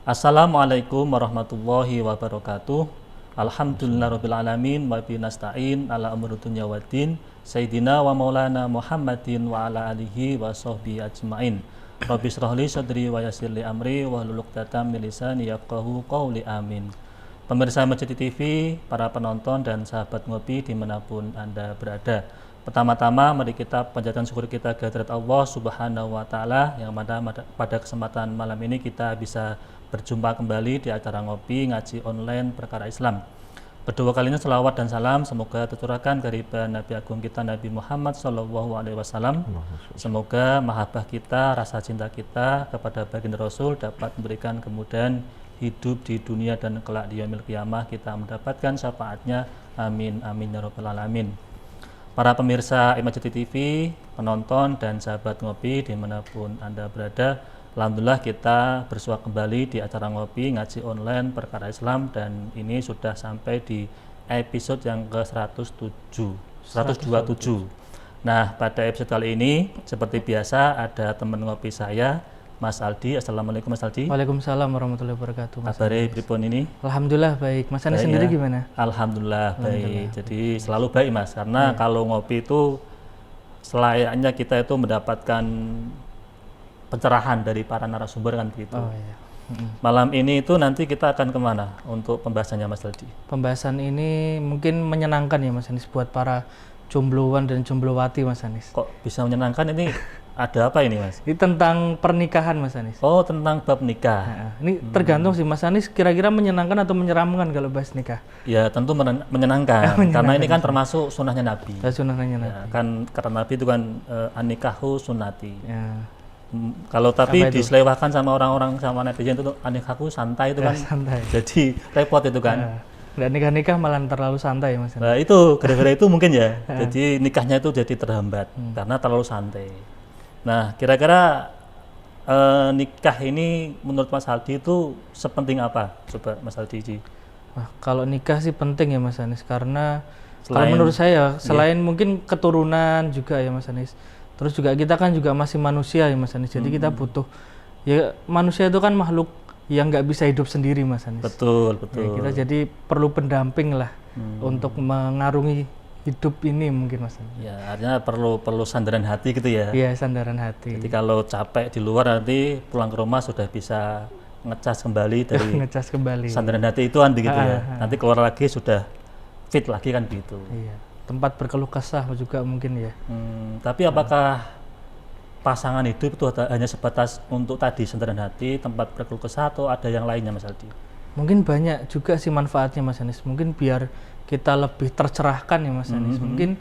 Assalamualaikum warahmatullahi wabarakatuh. Alhamdulillahirabbil alamin wa bihi nasta'in ala umuri dunya waddin. Sayyidina wa maulana Muhammadin wa ala alihi wa sahbihi ajmain. Rabbi shrah li sadri wa yassir li amri wahlul 'uqdatam min lisani yafqahu qawli amin. Pemirsa Masjid TV, para penonton dan sahabat ngopi dimanapun Anda berada. Pertama-tama mari kita panjatkan syukur kita kehadirat Allah Subhanahu wa taala yang mana pada kesempatan malam ini kita bisa berjumpa kembali di acara ngopi ngaji online perkara Islam. Kedua kalinya selawat dan salam semoga tercurahkan kehadiran Nabi Agung kita Nabi Muhammad SAW. Semoga mahabbah kita, rasa cinta kita kepada baginda Rasul dapat memberikan kemudahan hidup di dunia dan kelak di yaumil qiyamah kita mendapatkan syafaatnya. Amin amin ya rabbal alamin. Para pemirsa Masjid TV, penonton dan sahabat ngopi dimanapun Anda berada, alhamdulillah kita bersua kembali di acara ngopi ngaji online perkara Islam dan ini sudah sampai di episode yang ke-127. Nah, pada episode kali ini seperti biasa ada teman ngopi saya, Mas Aldi. Assalamualaikum Mas Aldi. Waalaikumsalam warahmatullahi wabarakatuh. Kabarnya pripun ini? Alhamdulillah baik. Mas Anies sendiri gimana? Alhamdulillah baik. Jadi selalu baik Mas, karena kalau ngopi itu selayaknya kita itu mendapatkan pencerahan dari para narasumber kan begitu. Oh iya. Malam ini itu nanti kita akan kemana untuk pembahasannya Mas Aldi? Pembahasan ini mungkin menyenangkan ya Mas Anies buat para jombloan dan jomblowati Mas Anies. Kok bisa menyenangkan ini? Ada apa ini Mas? Ini tentang pernikahan Mas Anies. Oh, tentang bab nikah. Nah, ini tergantung sih Mas Anies kira-kira menyenangkan atau menyeramkan kalau bahas nikah. Ya tentu menyenangkan, karena ini kan termasuk sunnahnya Nabi. Sunnahnya Nabi. Ya, kan karena Nabi itu kan anikahu sunnati. Ya. Kalau tapi diselewahkan sama orang-orang sama netizen itu anikahu santai itu kan santai. Jadi repot itu kan. Dan nikah-nikah malah terlalu santai Mas Anies. Nah itu gara-gara itu mungkin ya. Jadi nikahnya itu jadi terhambat karena terlalu santai. Nah kira-kira nikah ini menurut Mas Aldi itu sepenting apa? Coba Mas Aldi. Wah, kalau nikah sih penting ya Mas Anies karena kalau menurut saya selain mungkin keturunan juga ya Mas Anies. Terus juga kita kan juga masih manusia ya Mas Anies. Jadi kita butuh ya manusia itu kan makhluk yang nggak bisa hidup sendiri Mas Anies. Betul. Ya, kita jadi perlu pendamping lah untuk mengarungi hidup ini mungkin Mas Anies. Ya artinya perlu sandaran hati gitu ya. Iya sandaran hati. Jadi kalau capek di luar nanti pulang ke rumah sudah bisa ngecas kembali dari ngecas kembali. Sandaran hati itu kan begitu ya. Nanti keluar lagi sudah fit lagi kan begitu. Iya. Tempat berkeluh kesah juga mungkin ya. Tapi apakah pasangan hidup itu hanya sebatas untuk tadi sandaran hati, tempat berkeluh kesah atau ada yang lainnya Mas Aldi? Mungkin banyak juga sih manfaatnya Mas Anies. Mungkin biar kita lebih tercerahkan ya Mas Anies. Mungkin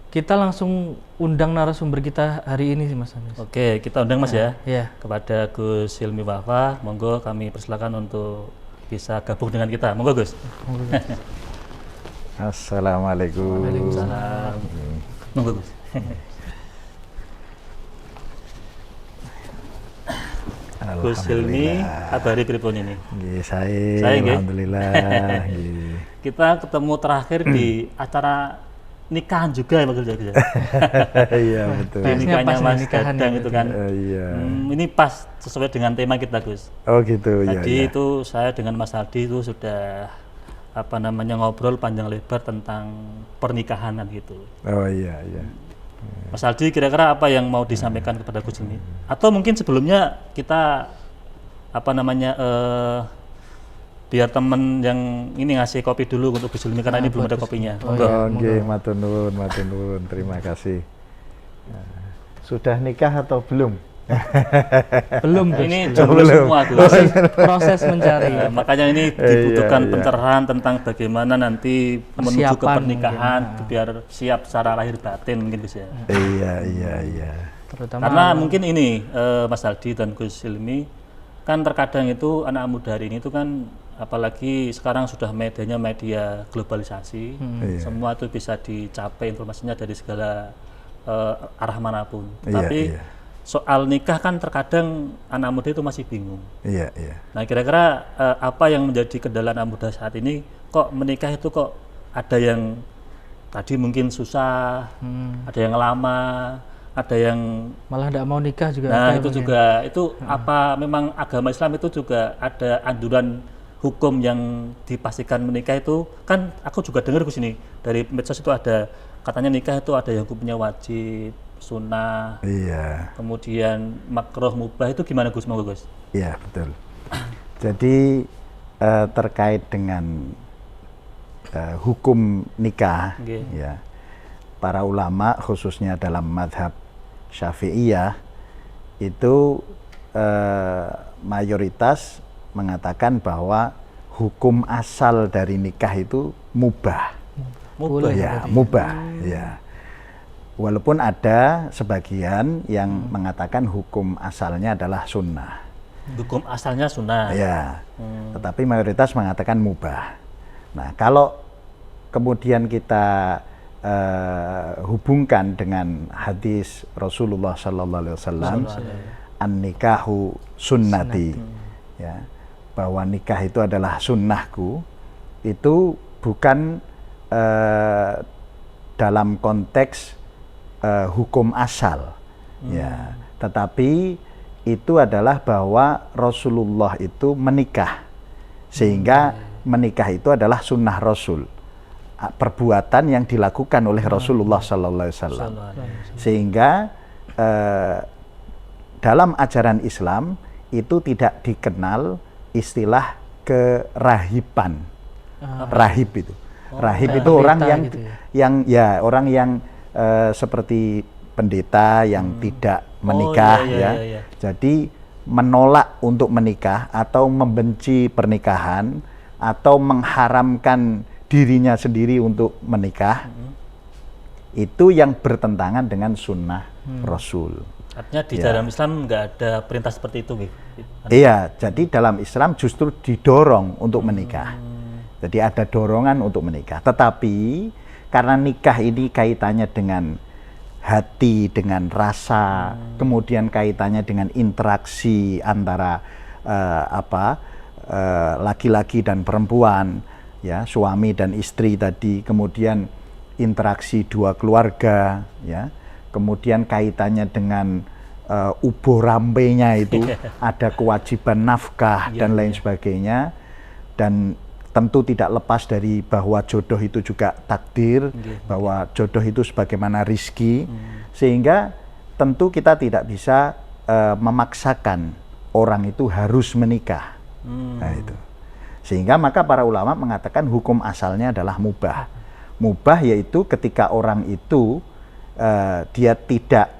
kita langsung undang narasumber kita hari ini sih Mas Anies. Oke, kita undang Mas ya. Iya. Kepada Gus Hilmi Wafa, monggo kami persilakan untuk bisa gabung dengan kita. Monggo Gus. Assalamualaikum. Waalaikumsalam. Monggo Gus. Gus Hilmi, kabari pripun ini? Nggih, saya alhamdulillah. Kita ketemu terakhir di acara nikahan juga ya Mas Gus. Iya betul. Di nikahnya Mas nikahan Dadang itu kan. Iya. Ini pas sesuai dengan tema kita Gus. Oh gitu ya. Tadi itu saya dengan Mas Aldi itu sudah ngobrol panjang lebar tentang pernikahan kan gitu. Oh iya. Mas Aldi kira-kira apa yang mau disampaikan kepada Gus ini? Atau mungkin sebelumnya kita biar temen yang ini ngasih kopi dulu untuk Gus Hilmi karena ini belum ada kopinya. Oke, matur nuwun. Terima kasih. Sudah nikah atau belum? Belum Gus. Ini jomblo semua Gus. Proses mencari. Makanya ini dibutuhkan pencerahan tentang bagaimana nanti menuju ke pernikahan biar siap secara lahir batin mungkin Gus ya. Iya. Terutama karena mungkin ini Mas Aldi dan Gus Hilmi kan terkadang itu anak muda hari ini itu kan apalagi sekarang sudah medianya media globalisasi, semua itu bisa dicapai informasinya dari segala arah manapun. Tapi soal nikah kan terkadang anak muda itu masih bingung. Iya. Nah kira-kira apa yang menjadi kendala anak muda saat ini? Kok menikah itu kok ada yang tadi mungkin susah, ada yang lama, ada yang malah tidak mau nikah juga nah ada itu mungkin. juga itu apa memang agama Islam itu juga ada anjuran hukum yang dipastikan menikah itu kan aku juga dengar di sini dari medsos itu ada katanya nikah itu ada yang hukumnya wajib, sunnah, Iya. kemudian makruh, mubah itu gimana Gus? Monggo Gus. Iya, betul. Jadi terkait dengan hukum nikah, Nggih. ya, para ulama khususnya dalam mazhab Syafi'iyah itu mayoritas mengatakan bahwa hukum asal dari nikah itu mubah. Mubah Ya, mubah. Ya. Walaupun ada sebagian yang mengatakan hukum asalnya adalah sunnah. hukum asalnya sunnah. Ya, tetapi mayoritas mengatakan mubah. Nah, kalau kemudian kita hubungkan dengan hadis Rasulullah Sallallahu Alaihi Wasallam, an-nikahu sunnati, ya, bahwa nikah itu adalah sunnahku, itu bukan dalam konteks hukum asal, ya, tetapi itu adalah bahwa Rasulullah itu menikah, sehingga menikah itu adalah sunnah Rasul, perbuatan yang dilakukan oleh Rasulullah Sallallahu Alaihi Wasallam, sehingga dalam ajaran Islam itu tidak dikenal istilah kerahiban. Rahib itu, rahib itu orang yang gitu orang yang seperti pendeta yang tidak menikah, ya. Jadi menolak untuk menikah atau membenci pernikahan atau mengharamkan dirinya sendiri untuk menikah, itu yang bertentangan dengan sunnah Rasul. Artinya di dalam Islam nggak ada perintah seperti itu, gitu. Iya, jadi dalam Islam justru didorong untuk menikah. Jadi ada dorongan untuk menikah. Tetapi karena nikah ini kaitannya dengan hati, dengan rasa, kemudian kaitannya dengan interaksi antara laki-laki dan perempuan, ya, suami dan istri tadi, kemudian interaksi dua keluarga, ya, kemudian kaitannya dengan ubo rampenya itu ada kewajiban nafkah dan lain sebagainya, dan tentu tidak lepas dari bahwa jodoh itu juga takdir, bahwa jodoh itu sebagaimana rizki, sehingga tentu kita tidak bisa memaksakan orang itu harus menikah. Nah, itu. Sehingga maka para ulama mengatakan hukum asalnya adalah mubah. Mubah yaitu ketika orang itu dia tidak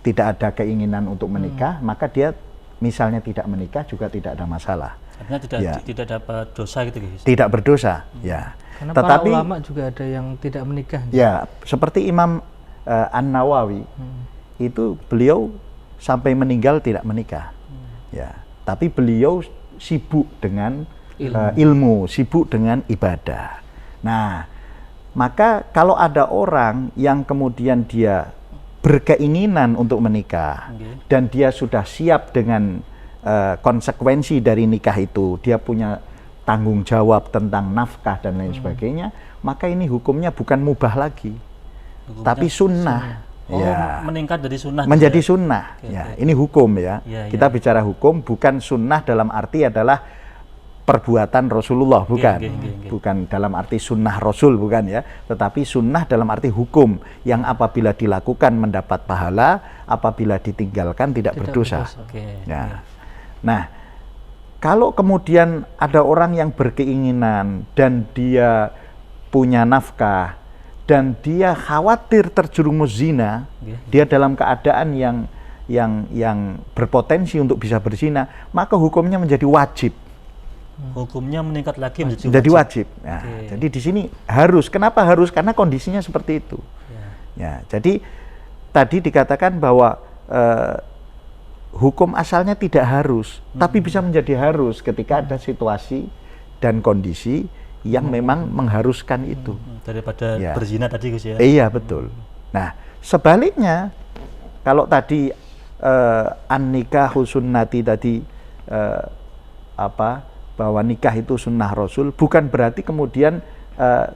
ada keinginan untuk menikah, maka dia misalnya tidak menikah juga tidak ada masalah. Artinya tidak dapat dosa gitu, guys. Tidak berdosa, ya. Karena Tetapi para ulama juga ada yang tidak menikah. Ya, seperti Imam An-Nawawi, itu beliau sampai meninggal tidak menikah. Ya, tapi beliau sibuk dengan ilmu, sibuk dengan ibadah. Nah, maka kalau ada orang yang kemudian dia berkeinginan untuk menikah, dan dia sudah siap dengan konsekuensi dari nikah itu, dia punya tanggung jawab tentang nafkah dan lain sebagainya, maka ini hukumnya bukan mubah lagi, tapi sunnah. Ya, meningkat dari sunnah menjadi sunnah. Ya, ini hukum, ya. Kita bicara hukum, bukan sunnah dalam arti adalah perbuatan Rasulullah, bukan. Bukan dalam arti sunnah Rasul, bukan, ya. Tetapi sunnah dalam arti hukum yang apabila dilakukan mendapat pahala, apabila ditinggalkan tidak berdosa. Ya. Nah, kalau kemudian ada orang yang berkeinginan dan dia punya nafkah dan dia khawatir terjerumus zina, dia dalam keadaan yang berpotensi untuk bisa berzina, maka hukumnya menjadi wajib. Hukumnya meningkat lagi menjadi wajib. Nah, jadi di sini harus. Kenapa harus? Karena kondisinya seperti itu. Ya, jadi tadi dikatakan bahwa hukum asalnya tidak harus, tapi bisa menjadi harus ketika ada situasi dan kondisi yang memang mengharuskan itu. Daripada berzina tadi, Gus, ya. Iya, betul. Nah, sebaliknya kalau tadi an-nikahu sunnati tadi bahwa nikah itu sunnah Rasul, bukan berarti kemudian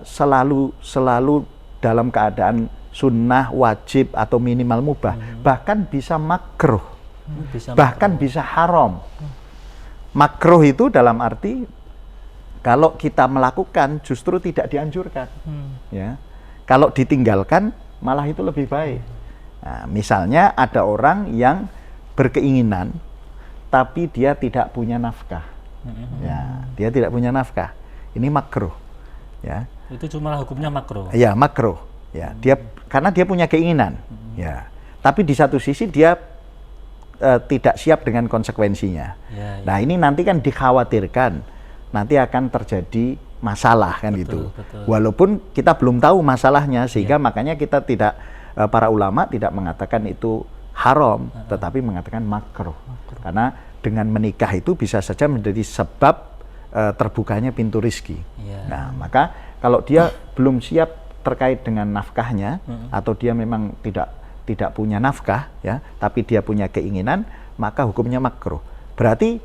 selalu dalam keadaan sunnah, wajib atau minimal mubah, bahkan bisa makruh, Bisa bahkan bisa haram. Makruh itu dalam arti kalau kita melakukan justru tidak dianjurkan, ya. Kalau ditinggalkan malah itu lebih baik. Nah, misalnya ada orang yang berkeinginan tapi dia tidak punya nafkah, ya, dia tidak punya nafkah, ini makruh, ya. itu cuma hukumnya makruh. Ya, makruh. Ya, dia karena dia punya keinginan, ya. Tapi di satu sisi dia tidak siap dengan konsekuensinya. Ya, ya. Nah, ini nanti kan dikhawatirkan nanti akan terjadi masalah kan Betul, itu. betul. Walaupun kita belum tahu masalahnya, sehingga makanya kita tidak, para ulama tidak mengatakan itu haram, tetapi mengatakan makruh. Karena dengan menikah itu bisa saja menjadi sebab terbukanya pintu rizki. Ya. Nah, maka kalau dia belum siap terkait dengan nafkahnya, atau dia memang tidak punya nafkah, ya, tapi dia punya keinginan, maka hukumnya makruh. Berarti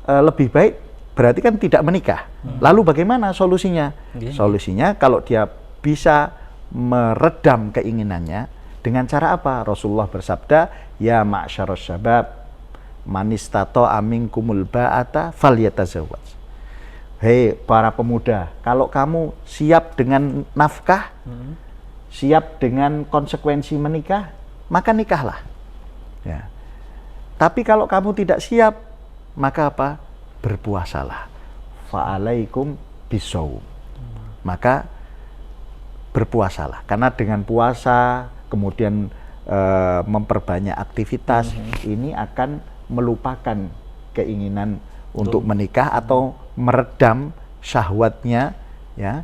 lebih baik, berarti kan tidak menikah. Lalu bagaimana solusinya? Solusinya kalau dia bisa meredam keinginannya dengan cara apa? Rasulullah bersabda, ya ma'syarus syabab, man istata'a minkumul ba'ata falyatazawwaj. Hei para pemuda, kalau kamu siap dengan nafkah, siap dengan konsekuensi menikah, maka nikahlah. Ya. Tapi kalau kamu tidak siap, maka apa? Berpuasalah. Fa'alaikum bisawm. Maka berpuasalah. Karena dengan puasa, kemudian memperbanyak aktivitas, ini akan melupakan keinginan untuk menikah atau meredam syahwatnya, ya.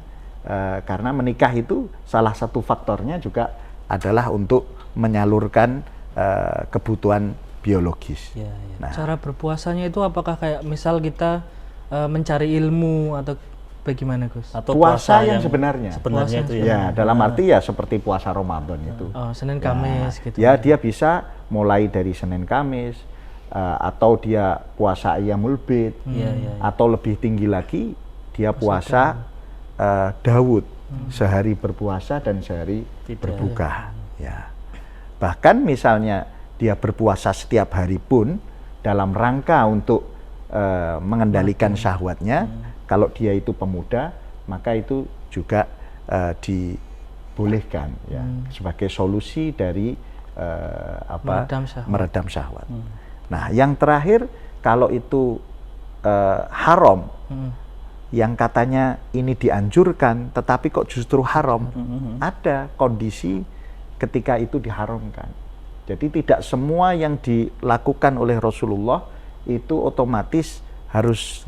Karena menikah itu salah satu faktornya juga adalah untuk menyalurkan kebutuhan biologis. Ya, ya. Nah, Cara berpuasanya itu apakah kayak misal kita mencari ilmu atau bagaimana, Gus? Atau puasa yang sebenarnya. Sebenarnya Puasa itu ya. Ya, dalam arti ya seperti puasa Ramadan itu. Oh, Senin Kamis gitu. Ya, dia bisa mulai dari Senin Kamis, atau dia puasa Ayyamul Bid, Iya, iya, iya. atau lebih tinggi lagi dia puasa Daud, sehari berpuasa dan sehari Tidak. berbuka. Ya. Bahkan misalnya dia berpuasa setiap hari pun dalam rangka untuk mengendalikan syahwatnya, kalau dia itu pemuda, maka itu juga dibolehkan, ya, sebagai solusi dari meredam syahwat. Nah, yang terakhir, kalau itu haram, yang katanya ini dianjurkan, tetapi kok justru haram, ada kondisi ketika itu diharamkan. Jadi tidak semua yang dilakukan oleh Rasulullah itu otomatis harus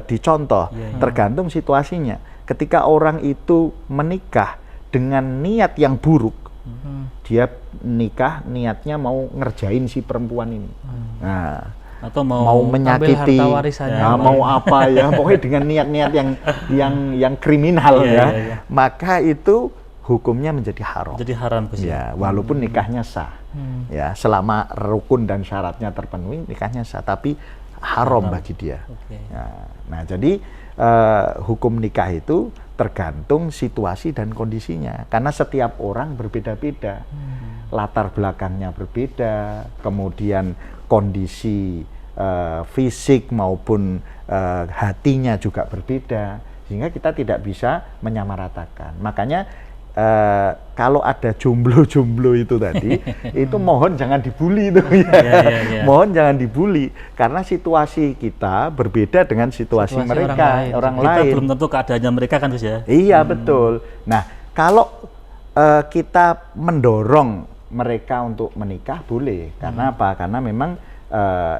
dicontoh, tergantung situasinya. Ketika orang itu menikah dengan niat yang buruk, dia nikah niatnya mau ngerjain si perempuan ini, nah, Atau mau menyakiti, harta warisannya. nah, mau apa ya, pokoknya dengan niat-niat yang kriminal, Iya, ya, iya, iya. maka itu hukumnya menjadi haram. Jadi haram, Gus. Ya, walaupun nikahnya sah, ya, selama rukun dan syaratnya terpenuhi, nikahnya sah, tapi haram bagi dia. Oke. Nah, jadi hukum nikah itu tergantung situasi dan kondisinya, karena setiap orang berbeda-beda, latar belakangnya berbeda, kemudian kondisi fisik maupun hatinya juga berbeda, sehingga kita tidak bisa menyamaratakan. Makanya kalau ada jomblo-jomblo itu tadi, itu mohon jangan dibully itu, ya. Mohon jangan dibully, karena situasi kita berbeda dengan situasi mereka, orang Kita lain. belum tentu keadaannya mereka kan, Gus, ya. Iya, betul. Nah, kalau kita mendorong mereka untuk menikah, boleh. Karena apa? Karena memang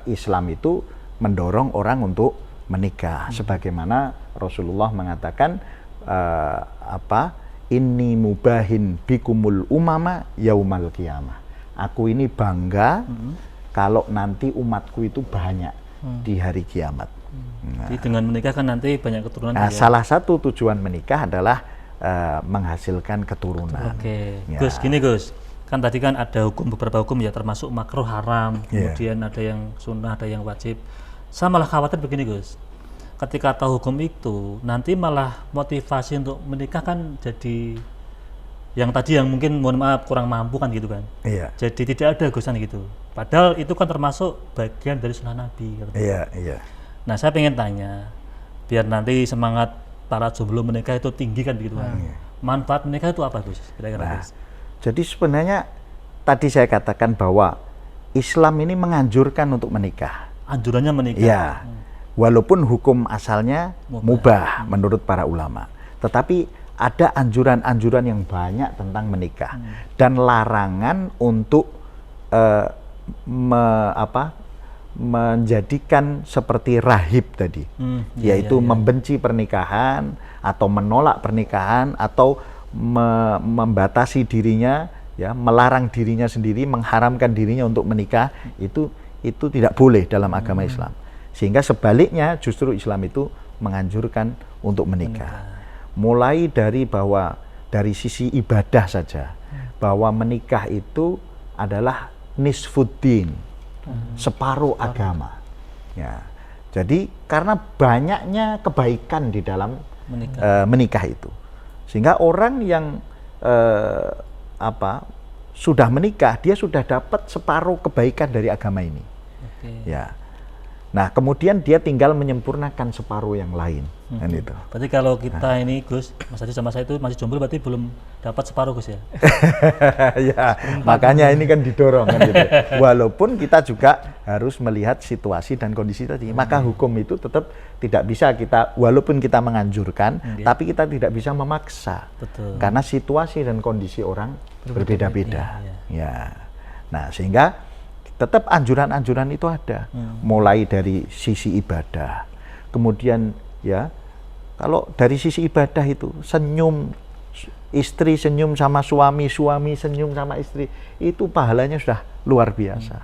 Islam itu mendorong orang untuk menikah, sebagaimana Rasulullah mengatakan inni mubahin bikumul umama yaumal qiyamah. Aku ini bangga kalau nanti umatku itu banyak di hari kiamat. Jadi dengan menikah kan nanti banyak keturunan. Nah, ya. salah satu tujuan menikah adalah menghasilkan keturunan. Oke. Ya. Gus, gini Gus. Kan tadi kan ada beberapa hukum ya, termasuk makruh, haram, Iya. kemudian ada yang sunnah, ada yang wajib. Saya malah khawatir begini, Gus. Ketika tahu hukum itu, nanti malah motivasi untuk menikah kan jadi yang tadi yang mungkin mohon maaf kurang mampu kan gitu kan. Iya. Jadi tidak ada gosan gitu. Padahal itu kan termasuk bagian dari sunnah Nabi. Gitu. Iya, iya. Nah saya pengen tanya, biar nanti semangat para jomblo menikah itu tinggi kan begitu kan. Manfaat menikah itu apa Gus? Kira-kira Nah, Gus? jadi sebenarnya tadi saya katakan bahwa Islam ini menganjurkan untuk menikah. Anjurannya menikah. Ya, walaupun hukum asalnya mubah menurut para ulama, tetapi ada anjuran-anjuran yang banyak tentang menikah dan larangan untuk menjadikan seperti rahib tadi, yaitu membenci pernikahan atau menolak pernikahan atau membatasi dirinya, ya, melarang dirinya sendiri, mengharamkan dirinya untuk menikah, itu tidak boleh dalam agama Islam. Sehingga sebaliknya justru Islam itu menganjurkan untuk menikah. Mulai dari bahwa dari sisi ibadah saja, bahwa menikah itu adalah nisfuddin, separuh agama. Ya. Jadi karena banyaknya kebaikan di dalam menikah itu, sehingga orang yang sudah menikah, dia sudah dapat separuh kebaikan dari agama ini. Ya. Nah, kemudian dia tinggal menyempurnakan separuh yang lain, kan itu. Berarti kalau kita ini Gus, Mas Adi sama saya itu masih jomblo, berarti belum dapat separuh Gus ya? Ya, makanya ini kan didorong kan gitu. Walaupun kita juga harus melihat situasi dan kondisi tadi. Maka hukum itu tetap tidak bisa kita, walaupun kita menganjurkan, tapi kita tidak bisa memaksa. Betul. Karena situasi dan kondisi orang berbeda-beda. Ya. Nah, sehingga tetap anjuran-anjuran itu ada, mulai dari sisi ibadah, kemudian ya kalau dari sisi ibadah itu senyum, istri senyum sama suami, suami senyum sama istri, itu pahalanya sudah luar biasa.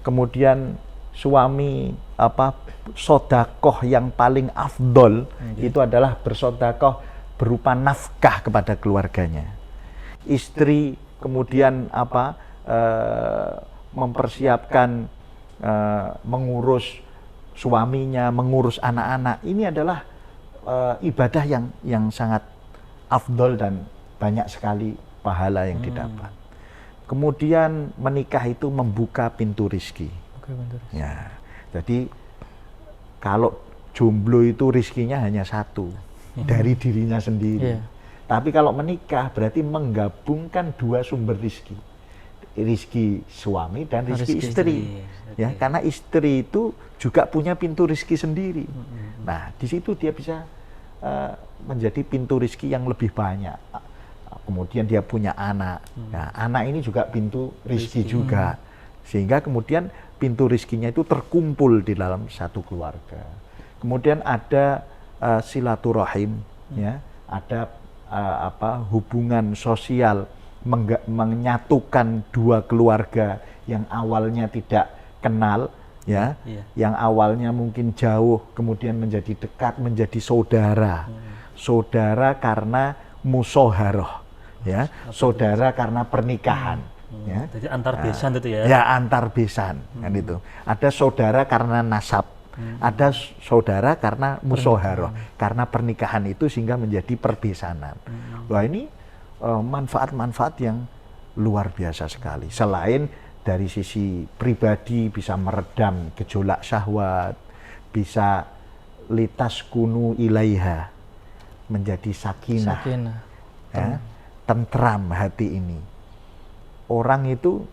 Kemudian suami sodakoh yang paling afdol itu adalah bersodakoh berupa nafkah kepada keluarganya. Istri kemudian mempersiapkan mengurus suaminya, mengurus anak-anak. Ini adalah ibadah yang sangat afdol dan banyak sekali pahala yang didapat. Kemudian menikah itu membuka pintu rizki. Ya, jadi kalau jomblo itu rizkinya hanya satu, dari dirinya sendiri. Tapi kalau menikah berarti menggabungkan dua sumber rizki. Rizki suami dan rizki istri. Ya, karena istri itu juga punya pintu rizki sendiri. Nah, di situ dia bisa menjadi pintu rizki yang lebih banyak. Kemudian dia punya anak. Nah, anak ini juga pintu rizki juga. Sehingga kemudian pintu rizkinya itu terkumpul di dalam satu keluarga. Kemudian ada silaturahim, ya, ada hubungan sosial, menyatukan dua keluarga yang awalnya tidak kenal, ya, yang awalnya mungkin jauh, kemudian menjadi dekat, menjadi saudara. Saudara karena musoharoh, ya, saudara karena pernikahan. Ya. Jadi antar besan itu ya? Ya, antar besan, kan itu. Ada saudara karena nasab, ada saudara karena musoharoh, karena pernikahan itu sehingga menjadi perbesanan. Wah, ini manfaat-manfaat yang luar biasa sekali. Selain dari sisi pribadi bisa meredam gejolak syahwat, bisa litas kunu ilaiha, menjadi sakinah. Ya, tentram hati ini. Orang itu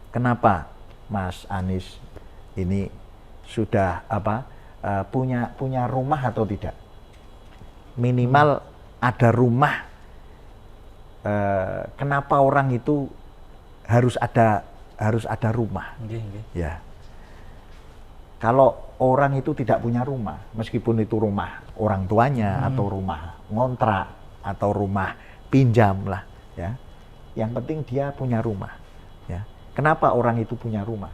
kenapa Mas Anies ini sudah punya rumah atau tidak? Minimal ada rumah. Kenapa orang itu harus ada rumah? Ya. Kalau orang itu tidak punya rumah, meskipun itu rumah orang tuanya atau rumah ngontrak atau rumah pinjam lah, ya. Yang penting dia punya rumah, ya. Kenapa orang itu punya rumah?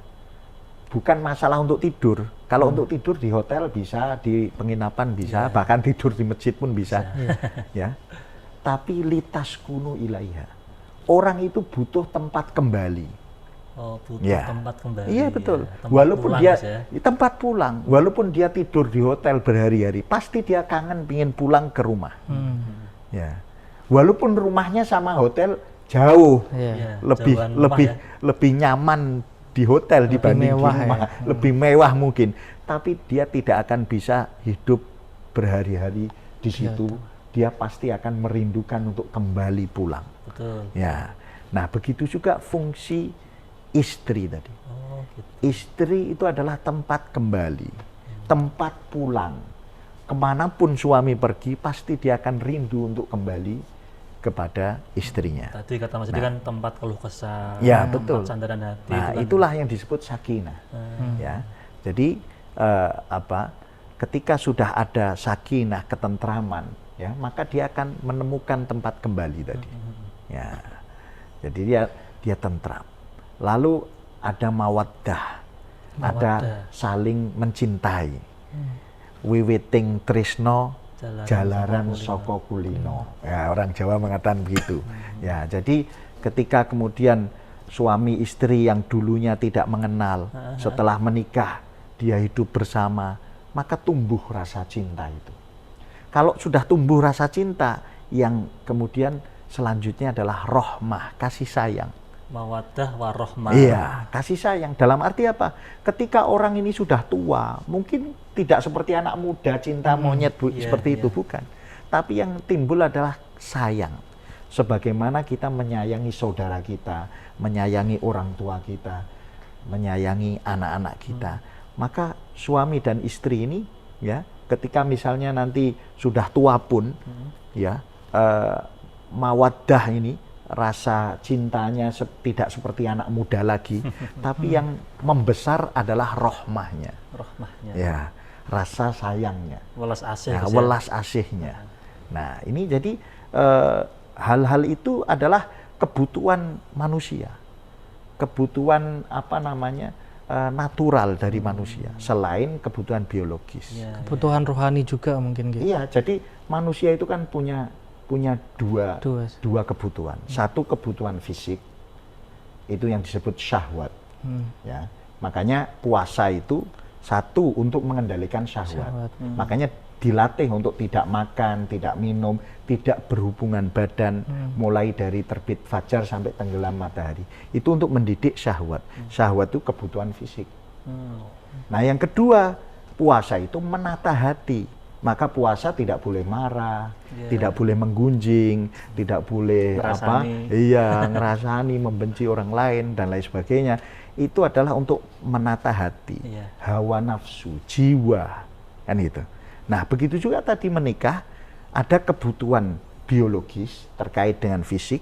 Bukan masalah untuk tidur. Kalau untuk tidur di hotel bisa, di penginapan bisa, bahkan tidur di masjid pun bisa, ya. Tapi litas kunu ilaiha. Orang itu butuh tempat kembali. Oh, butuh tempat kembali. Iya, betul. Ya. Walaupun dia tempat pulang, walaupun dia tidur di hotel berhari-hari, pasti dia kangen pingin pulang ke rumah. Ya. Walaupun rumahnya sama hotel jauh, Iya. lebih jauhan rumah lebih ya. lebih nyaman di hotel Lebih dibanding mewah di rumah, ya. lebih mewah mungkin. Tapi dia tidak akan bisa hidup berhari-hari di situ. Dia pasti akan merindukan untuk kembali pulang. Betul. Ya, nah begitu juga fungsi istri tadi. Oh, gitu. Istri itu adalah tempat kembali, tempat pulang. Kemanapun suami pergi, pasti dia akan rindu untuk kembali kepada istrinya. Tadi kata Mas Edi kan tempat keluh kesah, Ya, tempat betul. sandaran hati. Nah, itu kan. itulah yang disebut sakinah. Ya, jadi ketika sudah ada sakinah, ketentraman, ya, maka dia akan menemukan tempat kembali tadi. Ya, jadi dia tentram. Lalu ada mawaddah, ada saling mencintai. Wiwiting tresno jalaran saka kulino. Ya, orang Jawa mengatakan begitu. Ya, jadi ketika kemudian suami istri yang dulunya tidak mengenal, setelah menikah dia hidup bersama, maka tumbuh rasa cinta itu. Kalau sudah tumbuh rasa cinta, yang kemudian selanjutnya adalah rohmah, kasih sayang. Mawaddah warohmah. Iya, kasih sayang. Dalam arti apa? Ketika orang ini sudah tua, mungkin tidak seperti anak muda, cinta monyet seperti itu, bukan. Tapi yang timbul adalah sayang. Sebagaimana kita menyayangi saudara kita, menyayangi orang tua kita, menyayangi anak-anak kita. Maka suami dan istri ini, ya, ketika misalnya nanti sudah tua pun, ya, mawaddah ini, rasa cintanya tidak seperti anak muda lagi, tapi yang membesar adalah rohmahnya. Rohmahnya. Ya, rasa sayangnya. Welas asih. Ya, Gus, ya. welas asihnya. Nah, ini jadi hal-hal itu adalah kebutuhan manusia. Kebutuhan natural dari manusia, selain kebutuhan biologis. Ya, Kebutuhan rohani juga mungkin gitu. Iya, jadi manusia itu kan punya dua kebutuhan. Satu kebutuhan fisik, itu yang disebut syahwat. Ya, makanya puasa itu satu untuk mengendalikan syahwat. Makanya dilatih untuk tidak makan, tidak minum, tidak berhubungan badan, mulai dari terbit fajar sampai tenggelam matahari. Itu untuk mendidik syahwat. Syahwat itu kebutuhan fisik. Nah, yang kedua, puasa itu menata hati. Maka puasa tidak boleh marah, tidak boleh menggunjing, tidak boleh ngerasani, membenci orang lain dan lain sebagainya. Itu adalah untuk menata hati, hawa nafsu, jiwa, kan itu. Nah, begitu juga tadi menikah, ada kebutuhan biologis terkait dengan fisik,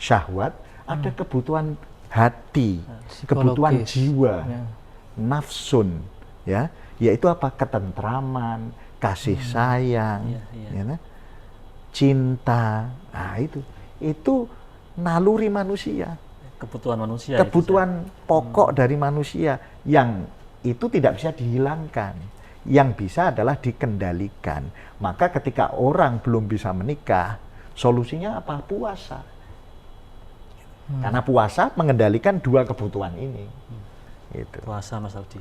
syahwat, ada kebutuhan hati, kebutuhan jiwa, nafsun, ya, yaitu apa? Ketentraman, kasih sayang, ya, cinta. Nah, itu naluri manusia, kebutuhan manusia, kebutuhan pokok dari manusia, yang itu tidak bisa dihilangkan. Yang bisa adalah dikendalikan. Maka ketika orang belum bisa menikah, solusinya apa? Puasa. Karena puasa mengendalikan dua kebutuhan ini. Gitu. Puasa, Mas Aldi.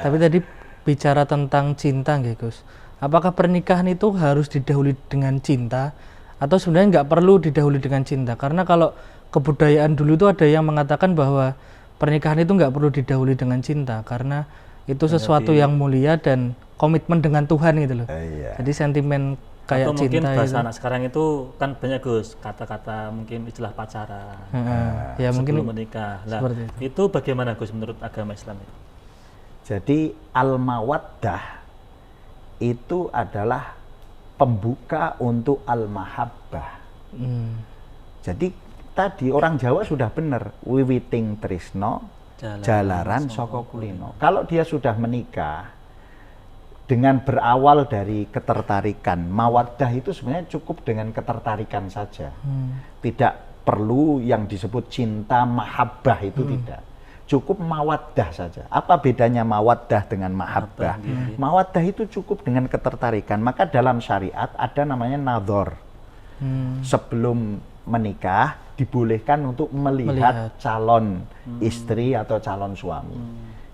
Tapi tadi bicara tentang cinta, nggih Gus. Apakah pernikahan itu harus didahului dengan cinta, atau sebenarnya nggak perlu didahului dengan cinta? Karena kalau kebudayaan dulu itu ada yang mengatakan bahwa pernikahan itu nggak perlu didahului dengan cinta, karena itu sesuatu yang mulia dan komitmen dengan Tuhan gitu loh. Jadi sentimen kayak atau cinta mungkin bahasa itu. anak sekarang itu kan banyak Gus, kata-kata mungkin istilah pacaran. Ya mungkin sebelum menikah. Nah, seperti itu bagaimana Gus menurut agama Islam itu? Jadi al-mawaddah itu adalah pembuka untuk al-mahabbah. Jadi tadi orang Jawa sudah benar, wiwiting tresno jalaran saka kulino. Kalau dia sudah menikah dengan berawal dari ketertarikan, mawaddah itu sebenarnya cukup dengan ketertarikan saja. Tidak perlu yang disebut cinta mahabbah itu tidak. Cukup mawaddah saja. Apa bedanya mawaddah dengan mahabbah? Mawaddah itu cukup dengan ketertarikan. Maka dalam syariat ada namanya nadhor. Sebelum menikah dibolehkan untuk melihat calon istri atau calon suami.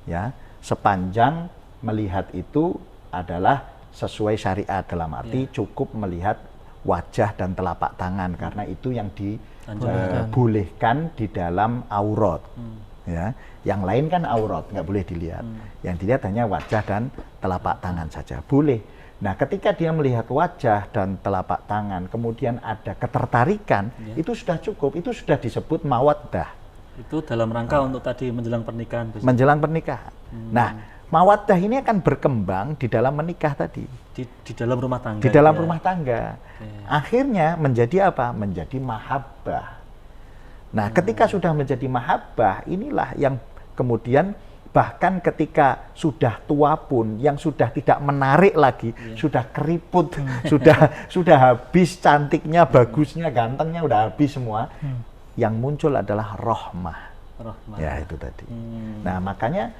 Ya, sepanjang melihat itu adalah sesuai syariat, dalam arti cukup melihat wajah dan telapak tangan karena itu yang dibolehkan di dalam aurat. Ya, yang lain kan aurat, nggak boleh dilihat. Yang dilihat hanya wajah dan telapak tangan saja. Boleh. Nah, ketika dia melihat wajah dan telapak tangan, kemudian ada ketertarikan, itu sudah cukup. Itu sudah disebut mawaddah. Itu dalam rangka untuk tadi menjelang pernikahan. Menjelang pernikahan. Nah, mawaddah ini akan berkembang di dalam menikah tadi. Di dalam rumah tangga. Di dalam rumah tangga. Akhirnya menjadi apa? Menjadi mahabbah. Nah, ketika sudah menjadi mahabbah, inilah yang kemudian bahkan ketika sudah tua pun, yang sudah tidak menarik lagi, sudah keriput, sudah habis cantiknya, bagusnya, gantengnya, udah habis semua. Yang muncul adalah rahmah. Ya, itu tadi. Nah, makanya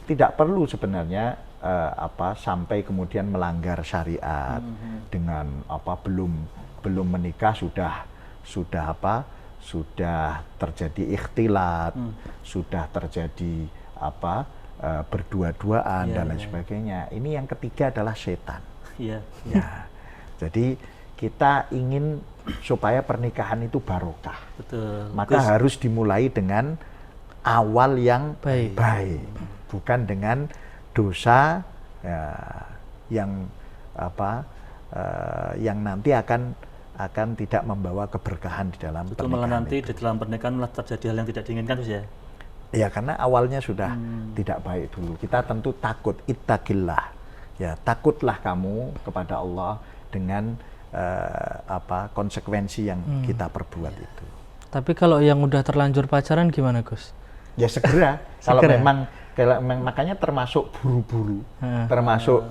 tidak perlu sebenarnya sampai kemudian melanggar syariat dengan belum menikah sudah terjadi ikhtilat, sudah terjadi berdua-duaan dan lain sebagainya. Ini yang ketiga adalah setan. Ya, jadi kita ingin supaya pernikahan itu barokah. Betul. Maka harus dimulai dengan awal yang baik, bukan dengan dosa yang nanti akan tidak membawa keberkahan di dalam pernikahan. Itu malah nanti di dalam pernikahan malah terjadi hal yang tidak diinginkan, Gus ya? Ya, karena awalnya sudah tidak baik dulu. Kita tentu takut, ittaqillah. Ya, takutlah kamu kepada Allah dengan konsekuensi yang kita perbuat itu. Tapi kalau yang udah terlanjur pacaran gimana, Gus? Ya segera. Kalau memang makanya termasuk buru-buru, termasuk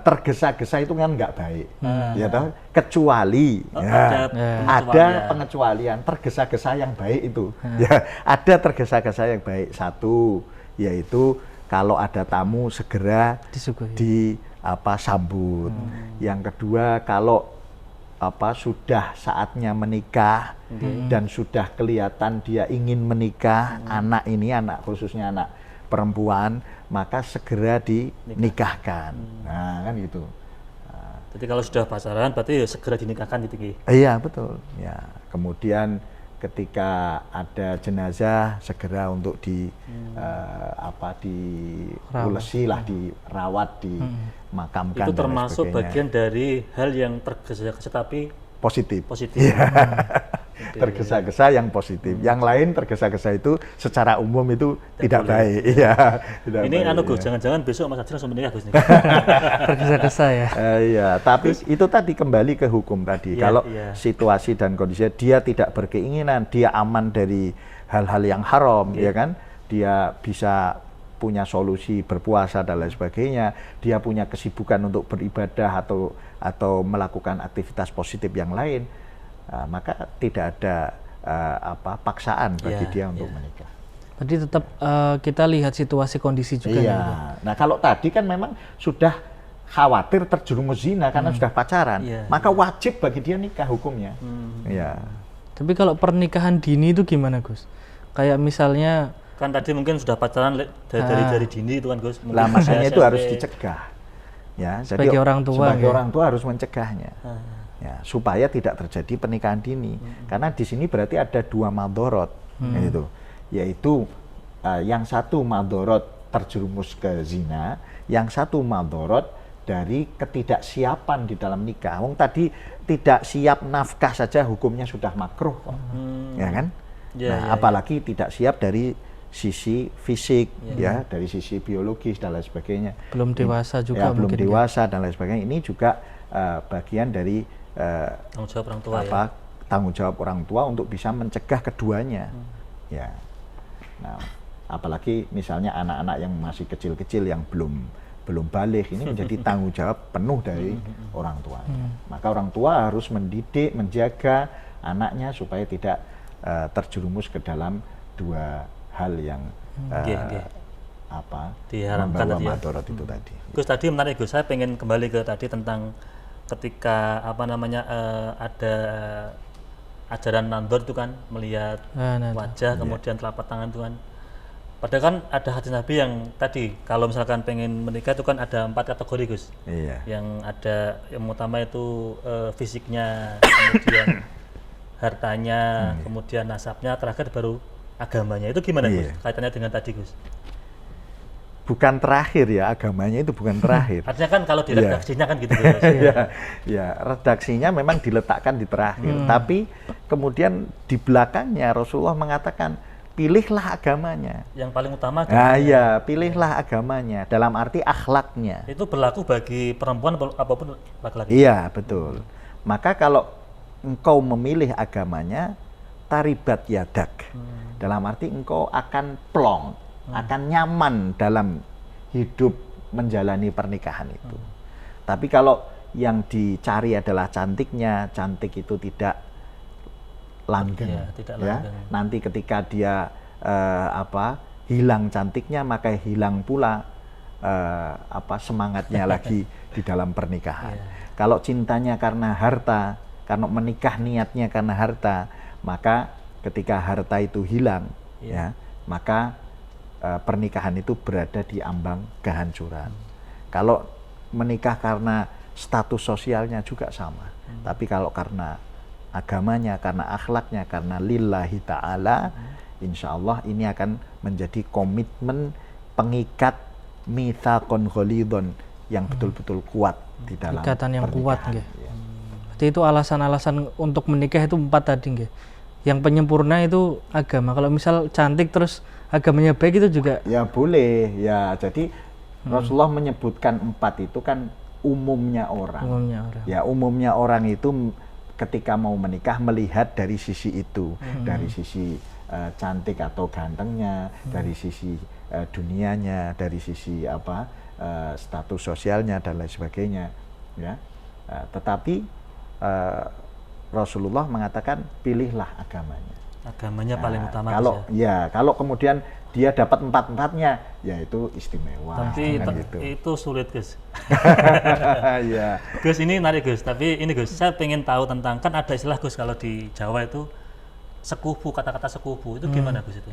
tergesa-gesa itu kan nggak baik, ya toh. Kecuali ada pengecualian, tergesa-gesa yang baik itu. Ya, ada tergesa-gesa yang baik. Satu, yaitu kalau ada tamu segera sambut. Yang kedua, kalau sudah saatnya menikah dan sudah kelihatan dia ingin menikah, anak khususnya anak perempuan, maka segera dinikahkan. Nah, kan gitu. Jadi kalau sudah pacaran berarti ya segera dinikahkan gitu. Iya, betul. Ya, kemudian ketika ada jenazah segera untuk diulesi lah, dirawat, dimakamkan. Itu termasuk bagian dari hal yang tergesa-gesa tapi positif. Ya. Tergesa-gesa yang positif. Yang lain tergesa-gesa itu secara umum itu tidak baik. Iya. Ini Gus, jangan-jangan besok Mas Adil langsung menikah, Gus. Tergesa-gesa ya. Iya, tapi itu tadi kembali ke hukum tadi. Kalau situasi dan kondisi dia tidak berkeinginan, dia aman dari hal-hal yang haram, ya kan? Dia bisa punya solusi berpuasa dan lain sebagainya, dia punya kesibukan untuk beribadah atau melakukan aktivitas positif yang lain, maka tidak ada paksaan bagi dia untuk menikah. Jadi tetap kita lihat situasi kondisi juga. Iya. Nah, kalau tadi kan memang sudah khawatir terjerumus zina karena sudah pacaran, maka wajib bagi dia nikah hukumnya. Iya. Tapi kalau pernikahan dini itu gimana, Gus? Kayak misalnya kan tadi mungkin sudah pacaran dari dini itu kan, Gus. Lah, makanya itu harus dicegah. Ya, sebagai orang tua harus mencegahnya. Ya, supaya tidak terjadi pernikahan dini. Karena di sini berarti ada dua madorot, yaitu yang satu madorot terjerumus ke zina, yang satu madorot dari ketidaksiapan di dalam nikah. Wong tadi tidak siap nafkah saja hukumnya sudah makruh kok. Ya kan? Apalagi tidak siap dari sisi fisik, dari sisi biologis dan lain sebagainya. Belum dewasa juga belum dewasa dan lain sebagainya. Ini juga bagian dari tanggung jawab orang tua, tanggung jawab orang tua untuk bisa mencegah keduanya. Ya. Nah, apalagi misalnya anak-anak yang masih kecil-kecil yang belum balik, ini menjadi tanggung jawab penuh dari orang tua. Maka orang tua harus mendidik, menjaga anaknya supaya tidak terjerumus ke dalam dua hal yang diharamkan tadi ya. Itu tadi. Gus, tadi menarik, Gus. Saya pengen kembali ke tadi tentang ketika ada ajaran nandor itu kan, melihat wajah kemudian telapak tangan itu kan. Padahal kan ada hadis Nabi yang tadi kalau misalkan pengen menikah itu kan ada 4 kategori Gus. Iya. Yang ada yang utama itu fisiknya, kemudian hartanya, kemudian nasabnya, terakhir baru agamanya. Itu gimana Gus? Kaitannya dengan tadi Gus? Bukan terakhir ya, agamanya itu bukan terakhir. Artinya kan kalau di redaksinya kan gitu Gus. Ya, redaksinya memang diletakkan di terakhir, tapi kemudian di belakangnya Rasulullah mengatakan pilihlah agamanya. Yang paling utama Nah, ya, pilihlah agamanya dalam arti akhlaknya. itu berlaku bagi perempuan apapun laki-laki. Iya, betul. Maka kalau engkau memilih agamanya, taribat yadak. Dalam arti engkau akan plong, akan nyaman dalam hidup menjalani pernikahan itu. Tapi kalau yang dicari adalah cantiknya, cantik itu tidak langgeng. Iya, tidak Ya. langgeng. Nanti ketika dia hilang cantiknya, maka hilang pula semangatnya lagi di dalam pernikahan. Kalau cintanya karena harta, karena menikah niatnya karena harta, maka ketika harta itu hilang, ya, maka pernikahan itu berada di ambang kehancuran. Kalau menikah karena status sosialnya juga sama, tapi kalau karena agamanya, karena akhlaknya, karena lillahi ta'ala, insya Allah ini akan menjadi komitmen pengikat mitsaqon ghalidhon yang betul-betul kuat di dalam Ikatan yang kuat nggih. Ya. Berarti itu alasan-alasan untuk menikah itu 4 tadi nggih. Yang penyempurna itu agama. Kalau misal cantik terus agamanya baik itu juga Ya boleh, ya. Jadi Rasulullah menyebutkan 4 itu kan umumnya orang. umumnya orang. Ya, umumnya orang itu ketika mau menikah melihat dari sisi itu, dari sisi cantik atau gantengnya, dari sisi dunianya, dari sisi status sosialnya dan lain sebagainya, ya. Tetapi Rasulullah mengatakan pilihlah agamanya. Agamanya paling utama Kalau Gus, ya. kalau kemudian dia dapat 4-4-nya, ya itu istimewa. Tapi kan gitu. itu sulit Gus. Ya. Gus ini menarik Gus, tapi ini Gus, saya pengen tahu tentang, kan ada istilah Gus kalau di Jawa itu sekufu, kata-kata sekufu itu gimana Gus itu?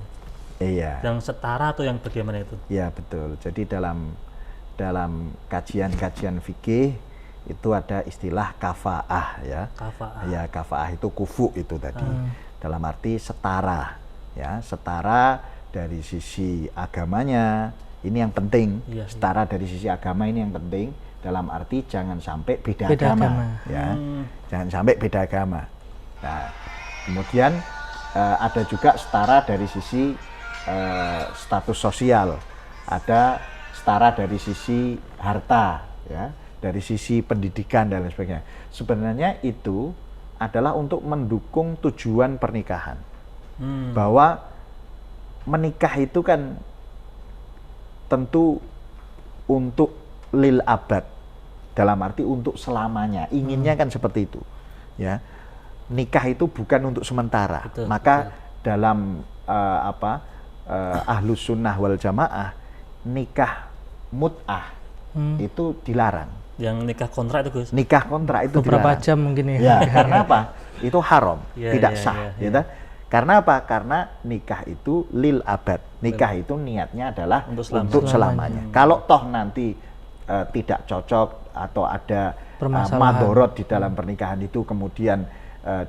Iya. Yang setara atau yang bagaimana itu? Ya, betul. Jadi dalam kajian-kajian fikih itu ada istilah kafaah, ya. Kafaah. Ya, kafaah itu kufu itu tadi. Dalam arti setara, ya, setara dari sisi agamanya. Ini yang penting. Iya, Setara dari sisi agama ini yang penting. Dalam arti jangan sampai beda Beda agama, agama. ya. Jangan sampai beda agama. Nah, kemudian ada juga setara dari sisi status sosial, ada setara dari sisi harta, ya, dari sisi pendidikan dan lain sebagainya. Sebenarnya itu adalah untuk mendukung tujuan pernikahan, bahwa menikah itu kan tentu untuk lil abad, dalam arti untuk selamanya, inginnya kan seperti itu, ya. Nikah itu bukan untuk sementara. Betul, Maka dalam ahlus sunnah wal jamaah, nikah mut'ah itu dilarang. Yang nikah kontrak itu Gus? Nikah kontrak itu beberapa dilarang. jam mungkin ya. Ya, karena apa? Itu haram, Ya, tidak ya, sah, ya, gitu. Karena apa? Karena nikah itu lil abad. Nikah itu niatnya adalah Untuk selamanya. Kalau toh nanti tidak cocok atau ada Permasalahan. madorot di dalam pernikahan itu, kemudian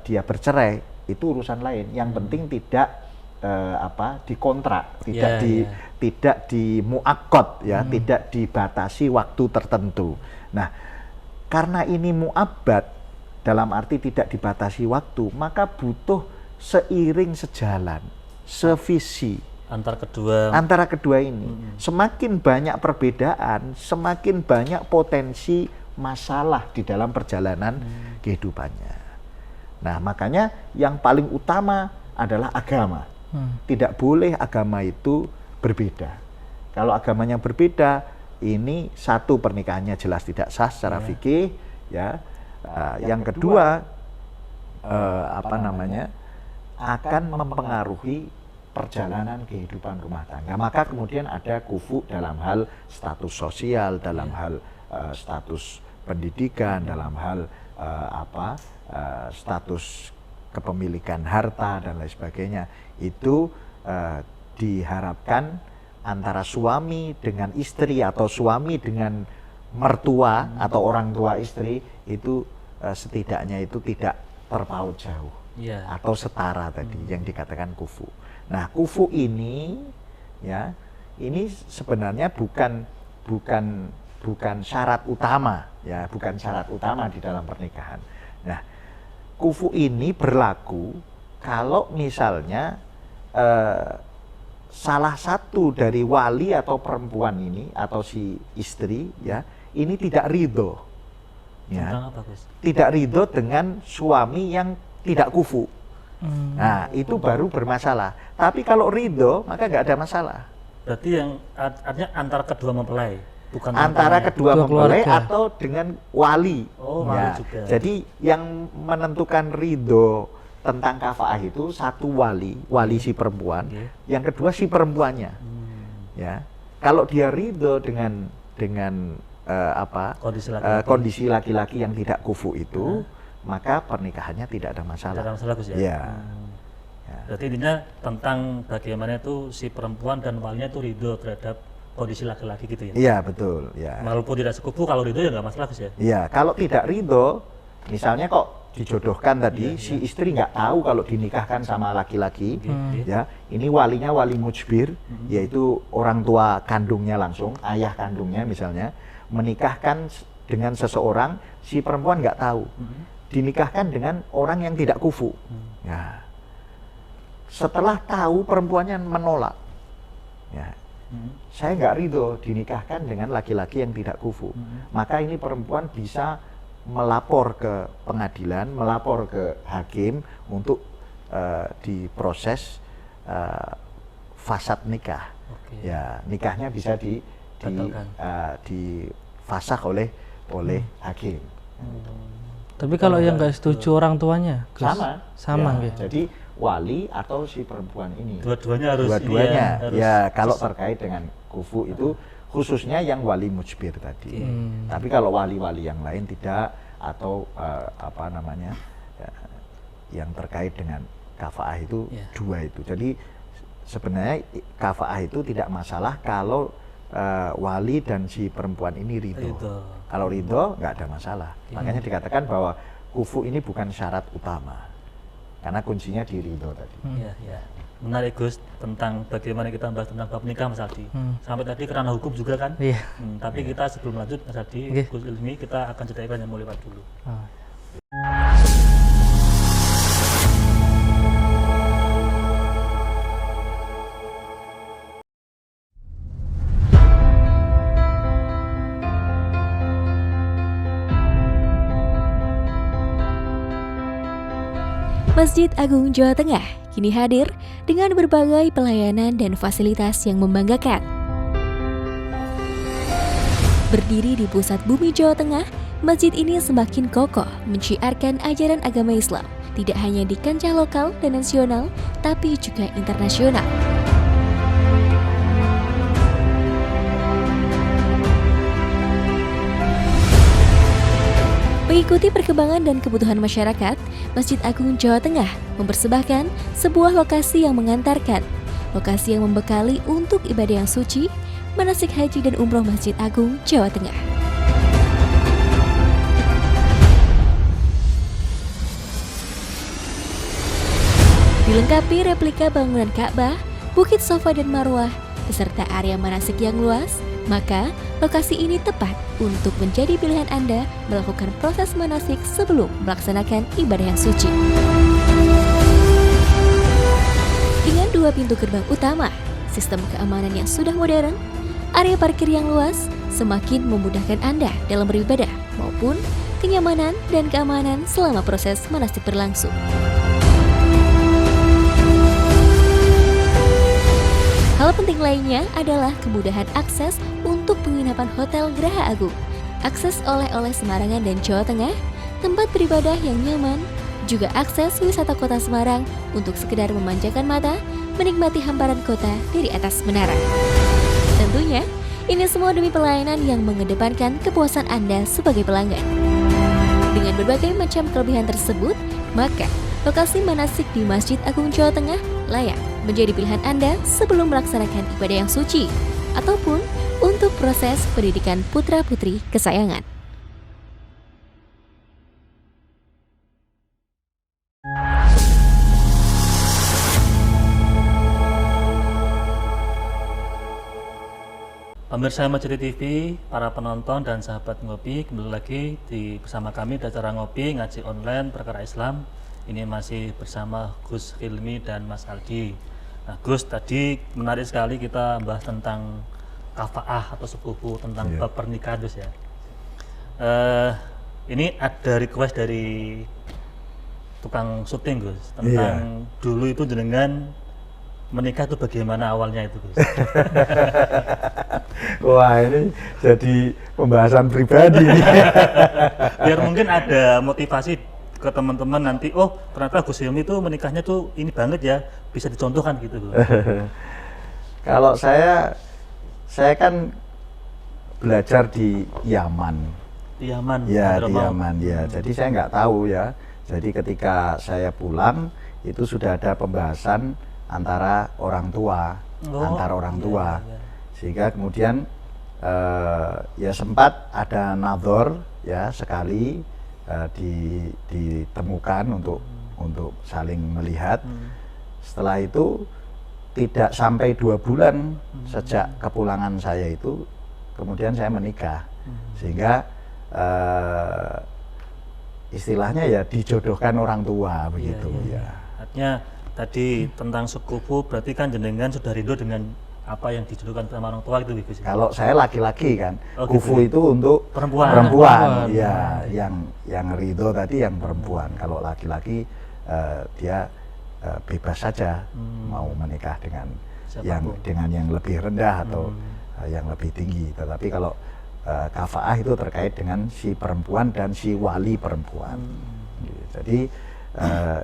dia bercerai, itu urusan lain. Yang penting tidak dikontrak, tidak tidak dimuakkad, ya, tidak dibatasi waktu tertentu. Nah, karena ini mu'abbad, dalam arti tidak dibatasi waktu, maka butuh seiring sejalan, sevisi antara kedua ini. Semakin banyak perbedaan, semakin banyak potensi masalah di dalam perjalanan kehidupannya. Nah, makanya yang paling utama adalah agama. Tidak boleh agama itu berbeda. Kalau agamanya berbeda, ini satu, pernikahannya jelas tidak sah secara fikih, ya. Yang kedua, akan mempengaruhi perjalanan kehidupan rumah tangga. Maka kemudian ada kufu dalam hal status sosial, dalam hal status pendidikan, dalam hal status kepemilikan harta dan lain sebagainya. Itu diharapkan antara suami dengan istri atau suami dengan mertua atau orang tua istri itu setidaknya itu tidak terpaut jauh atau setara tadi yang dikatakan kufu. Nah, kufu ini ya, ini sebenarnya bukan syarat utama ya, bukan syarat utama di dalam pernikahan. Nah, kufu ini berlaku kalau misalnya salah satu dari wali atau perempuan ini atau si istri ya, ini tidak ridho. Ya, tidak ridho dengan suami yang tidak kufu. Nah, itu baru bermasalah. Tapi kalau ridho, maka nggak ada masalah. Berarti yang artinya antara kedua mempelai, bukan antara kedua mempelai keluarga. atau dengan wali. Wali juga. Jadi yang menentukan ridho tentang kafaah itu satu wali si perempuan, yang kedua si perempuannya. Ya, kalau dia ridho dengan kondisi laki-laki yang tidak kufu itu, maka pernikahannya tidak ada masalah. Tidak ada masalah, Gus ya. Ya. Berarti intinya tentang bagaimana itu si perempuan dan walinya itu ridho terhadap kondisi laki-laki gitu ya. Iya, betul. Ya. Walaupun tidak sekufu, kalau ridho ya nggak masalah, Gus ya. Iya, kalau tidak ridho, misalnya kok dijodohkan tadi, si istri nggak tahu kalau dinikahkan sama laki-laki, ya, ini walinya wali mujbir, yaitu orang tua kandungnya langsung, ayah kandungnya misalnya, menikahkan dengan seseorang, si perempuan nggak tahu, dinikahkan dengan orang yang tidak kufu. Ya. Setelah tahu, perempuannya menolak, ya, saya nggak ridho dinikahkan dengan laki-laki yang tidak kufu. Maka ini perempuan bisa melapor ke pengadilan, melapor ke hakim untuk diproses fasad nikah. Ya, nikahnya bisa difasakh oleh hakim. Tapi kalau yang nggak setuju orang tuanya, Gus? Sama ya, gitu. jadi wali atau si perempuan ini. Dua-duanya harus. Ya, kalau terkait dengan kufu itu khususnya yang wali mujbir tadi. Tapi kalau wali-wali yang lain tidak, atau yang terkait dengan kafaah itu dua itu. Jadi sebenarnya kafaah itu tidak masalah kalau wali dan si perempuan ini ridho. Kalau ridho nggak ada masalah. Makanya dikatakan bahwa kufu ini bukan syarat utama, karena kuncinya di ridho tadi. Iya. Menarik, Gus, tentang bagaimana kita membahas tentang bab nikah, Mas Aldi. Sampai tadi kerana hukum juga kan? Iya. Tapi kita sebelum lanjut, Mas Aldi, Gus Ilmi, kita akan ceritakan yang mau lewat dulu. Masjid Agung Jawa Tengah kini hadir dengan berbagai pelayanan dan fasilitas yang membanggakan. Berdiri di pusat bumi Jawa Tengah, masjid ini semakin kokoh menciarkan ajaran agama Islam, tidak hanya di kancah lokal dan nasional, tapi juga internasional. Mengikuti perkembangan dan kebutuhan masyarakat, Masjid Agung Jawa Tengah mempersembahkan sebuah lokasi yang mengantarkan, lokasi yang membekali untuk ibadah yang suci, manasik haji dan umroh Masjid Agung Jawa Tengah. Dilengkapi replika bangunan Ka'bah, Bukit Safa dan Marwah, beserta area manasik yang luas, maka lokasi ini tepat untuk menjadi pilihan Anda melakukan proses manasik sebelum melaksanakan ibadah yang suci. Dengan 2 pintu gerbang utama, sistem keamanan yang sudah modern, area parkir yang luas semakin memudahkan Anda dalam beribadah maupun kenyamanan dan keamanan selama proses manasik berlangsung. Hal penting lainnya adalah kemudahan akses untuk penginapan Hotel Geraha Agung, akses oleh-oleh Semarangan dan Jawa Tengah, tempat beribadah yang nyaman, juga akses wisata kota Semarang untuk sekedar memanjakan mata, menikmati hamparan kota dari atas menara. Tentunya, ini semua demi pelayanan yang mengedepankan kepuasan Anda sebagai pelanggan. Dengan berbagai macam kelebihan tersebut, maka lokasi manasik di Masjid Agung Jawa Tengah layak menjadi pilihan Anda sebelum melaksanakan ibadah yang suci, ataupun untuk proses pendidikan putra-putri kesayangan. Pemirsa Majri TV, para penonton dan sahabat ngopi, kembali lagi bersama kami di acara ngopi ngaji online perkara Islam. Ini masih bersama Gus Hilmi dan Mas Aldi. Nah, Gus, tadi menarik sekali kita bahas tentang kafaah atau sepupu, tentang bab pernikahan, Gus ya. Ini ada request dari tukang syuting, Gus, tentang dulu itu jenengan menikah itu bagaimana awalnya itu, Gus? Wah, ini jadi pembahasan pribadi. Biar mungkin ada motivasi ke teman-teman nanti, oh ternyata Gus Hilmi itu menikahnya tuh ini banget ya, bisa dicontohkan gitu, Gus. Kalau saya kan belajar di Yaman. Di Yaman. Ya, di Yaman ya. Jadi saya nggak tahu ya. Jadi ketika saya pulang itu sudah ada pembahasan antara orang tua, sehingga kemudian ya sempat ada nadhor ya sekali ditemukan untuk saling melihat. Setelah itu tidak sampai 2 bulan sejak kepulangan saya itu, kemudian saya menikah, sehingga istilahnya ya dijodohkan orang tua begitu ya. Artinya tadi tentang sepupu, berarti kan jenengan sudah ridho dengan apa yang dijodohkan sama orang tua itu, Gus. Kalau saya laki-laki kan, kufu gitu. itu untuk perempuan. Ya, yang ridho tadi yang perempuan. Kalau laki-laki dia bebas saja mau menikah dengan yang lebih rendah atau yang lebih tinggi. Tetapi kalau kafaah itu terkait dengan si perempuan dan si wali perempuan. Jadi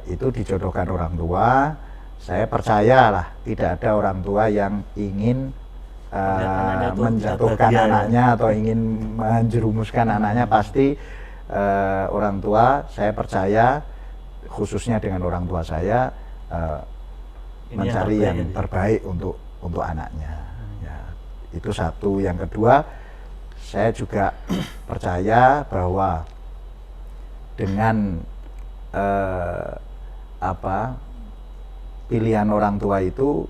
itu dijodohkan orang tua. Saya percayalah tidak ada orang tua yang ingin menjatuhkan anaknya atau ingin menjerumuskan anaknya. Pasti orang tua, saya percaya khususnya dengan orang tua saya mencari yang terbaik untuk anaknya. Ya, itu satu. Yang kedua, saya juga percaya bahwa dengan pilihan orang tua itu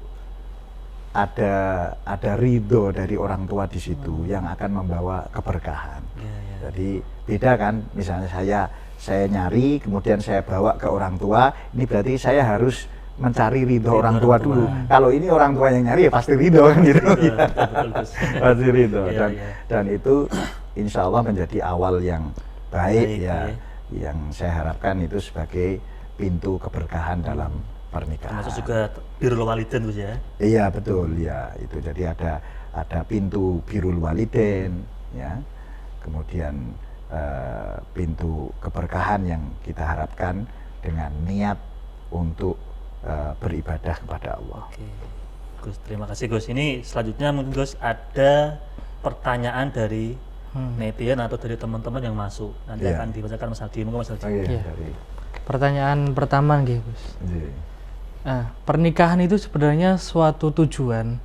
ada ridho dari orang tua di situ yang akan membawa keberkahan. Jadi beda kan, misalnya saya nyari kemudian saya bawa ke orang tua, ini berarti saya harus mencari ridho orang tua dulu. Kalau ini orang tua yang nyari ya pasti ridho kan gitu. Pasti ridho. Dan itu insya Allah menjadi awal yang baik ya. Yang saya harapkan itu sebagai pintu keberkahan dalam pernikahan. Termasuk juga birrul walidain, Gus ya. Iya betul ya, itu jadi ada pintu birrul walidain ya. Kemudian pintu keberkahan yang kita harapkan dengan niat untuk beribadah kepada Allah. Oke. Gus, terima kasih, Gus. Ini selanjutnya mungkin, Gus, ada pertanyaan dari netizen atau dari teman-teman yang masuk. Nanti akan dibacakan Mas Aldi. Monggo Mas Aldi. Pertanyaan pertama nih, Gus. Pernikahan itu sebenarnya suatu tujuan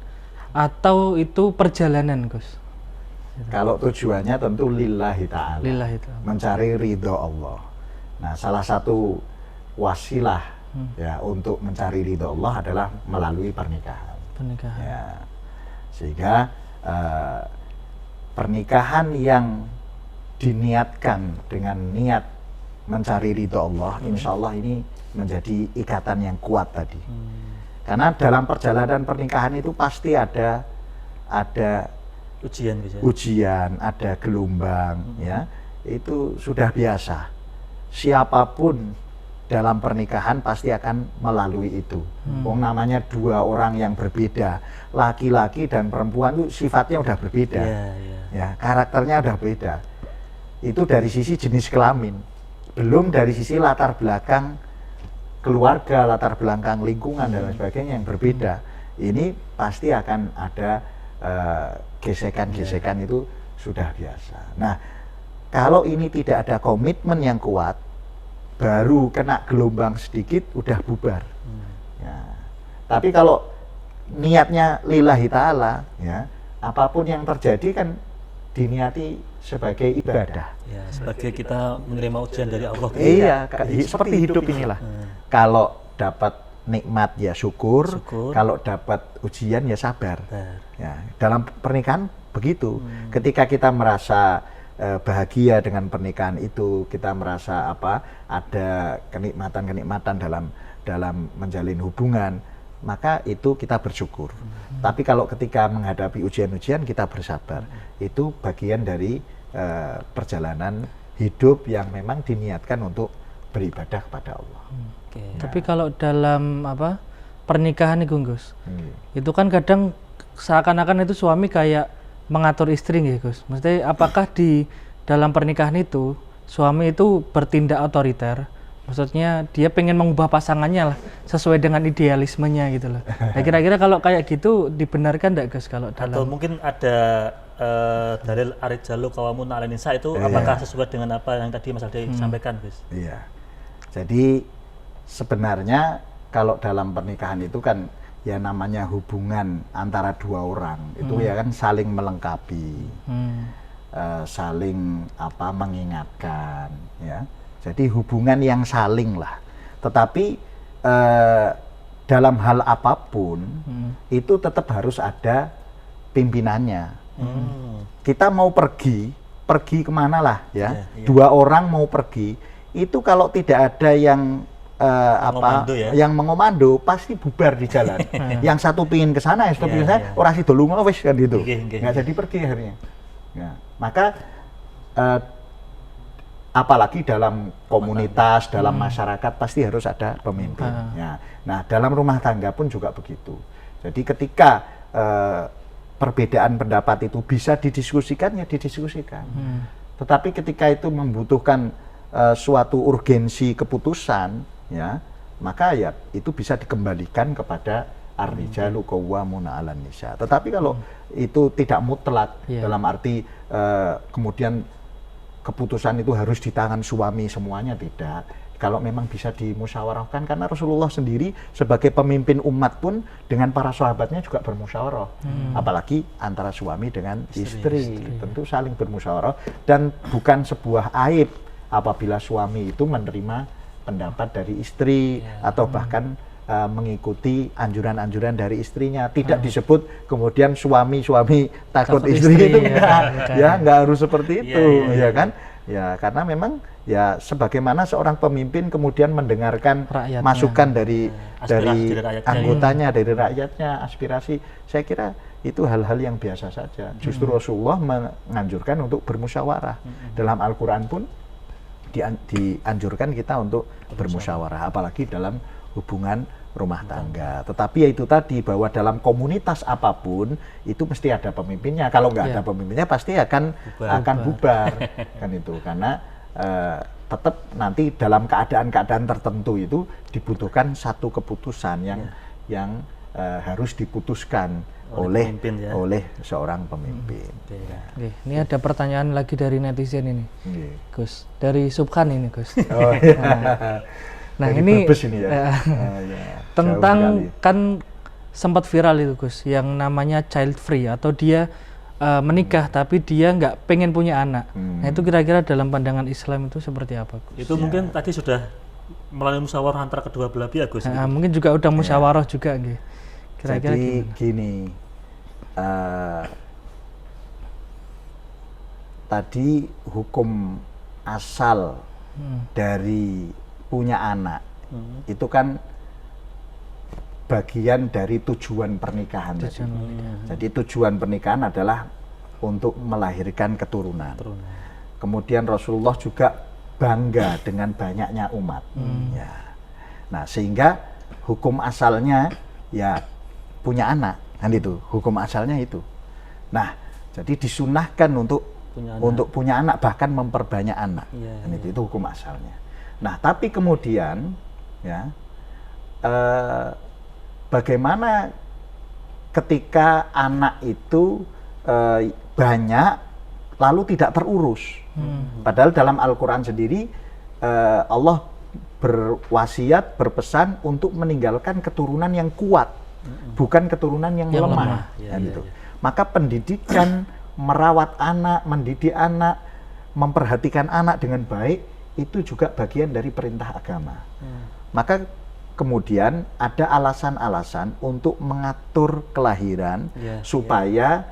atau itu perjalanan, Gus? Kalau tujuannya tentu lillahi ta'ala, mencari ridho Allah. Nah, salah satu wasilah ya untuk mencari ridho Allah adalah melalui pernikahan. Ya. Sehingga pernikahan yang diniatkan dengan niat mencari ridho Allah, insya Allah ini menjadi ikatan yang kuat tadi. Karena dalam perjalanan pernikahan itu pasti ada ujian, ada gelombang, ya itu sudah biasa. Siapapun dalam pernikahan pasti akan melalui itu. Namanya dua orang yang berbeda, laki-laki dan perempuan itu sifatnya udah berbeda, ya karakternya udah beda. Itu dari sisi jenis kelamin, belum dari sisi latar belakang keluarga, latar belakang lingkungan dan lain sebagainya yang berbeda. Ini pasti akan ada gesekan-gesekan itu sudah biasa. Nah, kalau ini tidak ada komitmen yang kuat, baru kena gelombang sedikit udah bubar. Ya. Tapi kalau niatnya lillahi ta'ala, ya, apapun yang terjadi kan diniati sebagai ibadah. Ya, sebagai kita menerima ujian dari Allah. Iya, seperti hidup inilah. Kalau dapat nikmat ya syukur, kalau dapat ujian ya sabar. Ya, dalam pernikahan begitu. Ketika kita merasa bahagia dengan pernikahan itu, kita merasa ada kenikmatan-kenikmatan dalam menjalin hubungan, maka itu kita bersyukur. Tapi kalau ketika menghadapi ujian-ujian kita bersabar, itu bagian dari perjalanan hidup yang memang diniatkan untuk beribadah kepada Allah. Tapi kalau dalam pernikahan itu Gus, itu kan kadang seakan-akan itu suami kayak mengatur istri gitu Gus. Maksudnya apakah di dalam pernikahan itu suami itu bertindak otoriter? Maksudnya dia pengen mengubah pasangannya lah sesuai dengan idealismenya gitu loh. Nah kira-kira kalau kayak gitu dibenarkan enggak Gus kalau dalam? Atau mungkin ada dalil ar-rijalu qawwamun 'alan nisa itu apakah sesuai dengan apa yang tadi Mas Aldi sampaikan Gus? Iya. Jadi sebenarnya kalau dalam pernikahan itu kan ya namanya hubungan antara dua orang itu ya kan saling melengkapi, saling mengingatkan, ya. Jadi hubungan yang saling lah. Tetapi dalam hal apapun itu tetap harus ada pimpinannya. Kita mau pergi kemana lah ya. Dua orang mau pergi itu kalau tidak ada yang yang mengomando pasti bubar di jalan. Yang satu pingin ke sana, yang satu pingin ke sana, orang sido lunga wis kan gitu. Nggak jadi pergi akhirnya. Ya. Maka apalagi dalam komunitas, dalam masyarakat pasti harus ada pemimpin. Ya. Nah, dalam rumah tangga pun juga begitu. Jadi ketika perbedaan pendapat itu bisa didiskusikan, ya didiskusikan. Tetapi ketika itu membutuhkan suatu urgensi keputusan, ya, maka ya itu bisa dikembalikan kepada ar-rijalu qawwamuna 'alan nisa. Tetapi kalau itu tidak mutlak, dalam arti kemudian keputusan itu harus di tangan suami semuanya, tidak. Kalau memang bisa dimusyawarahkan, karena Rasulullah sendiri sebagai pemimpin umat pun dengan para sahabatnya juga bermusyawarah. Apalagi antara suami dengan istri. Tentu saling bermusyawarah dan bukan sebuah aib apabila suami itu menerima pendapat dari istri atau bahkan mengikuti anjuran-anjuran dari istrinya. Tidak disebut kemudian suami takut istri itu enggak harus seperti itu, ya kan? Ya, karena memang ya sebagaimana seorang pemimpin kemudian mendengarkan rakyatnya, masukan dari anggotanya, dari rakyatnya, aspirasi, saya kira itu hal-hal yang biasa saja. Justru Rasulullah menganjurkan untuk bermusyawarah. Dalam Al-Qur'an pun dianjurkan kita untuk bermusyawarah, apalagi dalam hubungan rumah tangga. Tetapi ya itu tadi, bahwa dalam komunitas apapun itu mesti ada pemimpinnya. Kalau nggak ada pemimpinnya pasti akan bubar kan itu, karena tetap nanti dalam keadaan-keadaan tertentu itu dibutuhkan satu keputusan yang harus diputuskan oleh seorang pemimpin. Ini ada pertanyaan lagi dari netizen ini, Gus, dari Subhan ini Gus. Nah ini tentang kan sempat viral itu Gus, yang namanya child free, atau dia menikah tapi dia nggak pengen punya anak. Nah itu kira-kira dalam pandangan Islam itu seperti apa Gus? Itu mungkin tadi sudah melalui musyawarah antara kedua belah pihak Gus. Nah, mungkin juga udah musyawarah juga gitu. Kira-kira jadi gini, tadi hukum asal dari punya anak itu kan bagian dari tujuan pernikahan. Jadi tujuan pernikahan adalah untuk melahirkan keturunan. Kemudian Rasulullah juga bangga dengan banyaknya umat. Ya. Nah, sehingga hukum asalnya ya punya anak, kan itu hukum asalnya itu. Nah, jadi disunahkan untuk punya anak, bahkan memperbanyak anak. Dan itu hukum asalnya. Nah, tapi kemudian ya bagaimana ketika anak itu banyak lalu tidak terurus? Padahal dalam Al-Quran sendiri Allah berwasiat, berpesan untuk meninggalkan keturunan yang kuat, bukan keturunan yang lemah. Ya, Gitu. Maka pendidikan, merawat anak, mendidik anak, memperhatikan anak dengan baik, itu juga bagian dari perintah agama. Maka kemudian ada alasan-alasan untuk mengatur kelahiran supaya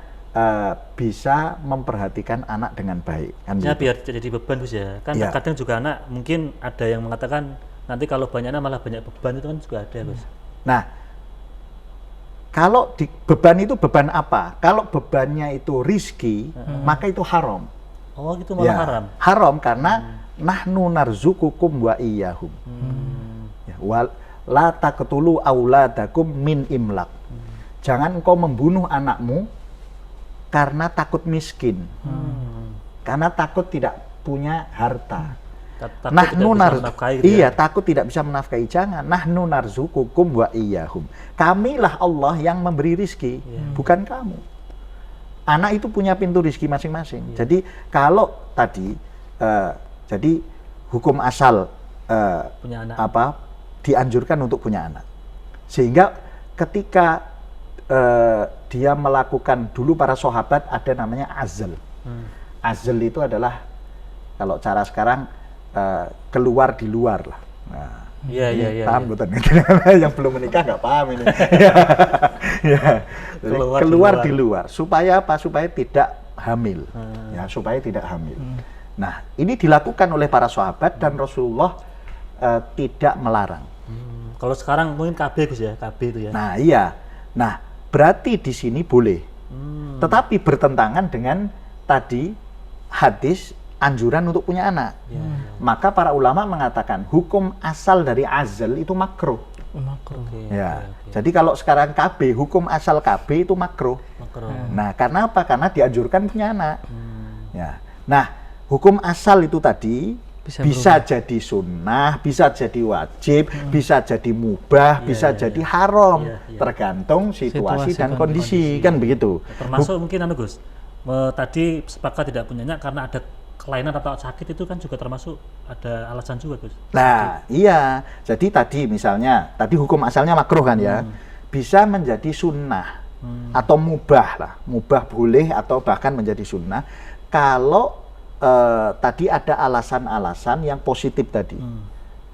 bisa memperhatikan anak dengan baik. Kan Ya, gitu. biar jadi beban Gus ya. Kan Ya. kadang juga anak mungkin ada yang mengatakan nanti kalau banyak anak malah banyak beban, itu kan juga ada Gus. Nah, kalau beban itu beban apa? Kalau bebannya itu rizki, maka itu haram. Oh gitu, malah haram. Haram karena nahnu narzukukum wa iyyahum. Ya, la taqtulu auladakum min imlak. Jangan engkau membunuh anakmu karena takut miskin. Karena takut tidak punya harta. Takut Nahnu tidak bisa menafkahi gitu iya, ya. takut tidak bisa menafkahi. Jangan. Nahnu narzukukum wa iyyahum. Kamilah Allah yang memberi rizki, bukan kamu. Anak itu punya pintu rizki masing-masing. Jadi kalau tadi, jadi hukum asal Punya anak. dianjurkan untuk punya anak. Sehingga ketika dia melakukan, dulu para sahabat ada namanya azl. Azl itu adalah kalau cara sekarang keluar di luar lah. Nah, Iya, ini iya, iya. paham betul? Yang belum menikah nggak paham ini. Ya. Jadi keluar di luar. Supaya apa? Supaya tidak hamil. Ya, supaya tidak hamil. Nah, ini dilakukan oleh para sahabat dan Rasulullah tidak melarang. Kalau sekarang mungkin KB Gus ya, KB itu ya. Nah, iya. Nah, berarti di sini boleh. Tetapi bertentangan dengan tadi hadis anjuran untuk punya anak. Maka para ulama mengatakan hukum asal dari azal itu makruh. Makruh. Ya. Jadi kalau sekarang KB, hukum asal KB itu makruh. Makruh. Nah, karena apa? Karena dianjurkan punya anak. Ya. Nah, hukum asal itu tadi bisa jadi sunnah, bisa jadi wajib, bisa jadi mubah, bisa jadi haram, tergantung situasi dan kondisi, kan begitu. Termasuk mungkin Gus, tadi sepakat tidak punya anak karena ada kelainan atau sakit, itu kan juga termasuk ada alasan juga Gus. Nah, iya. Jadi tadi misalnya, tadi hukum asalnya makruh kan ya, bisa menjadi sunnah atau mubah lah, mubah boleh atau bahkan menjadi sunnah kalau tadi ada alasan-alasan yang positif tadi.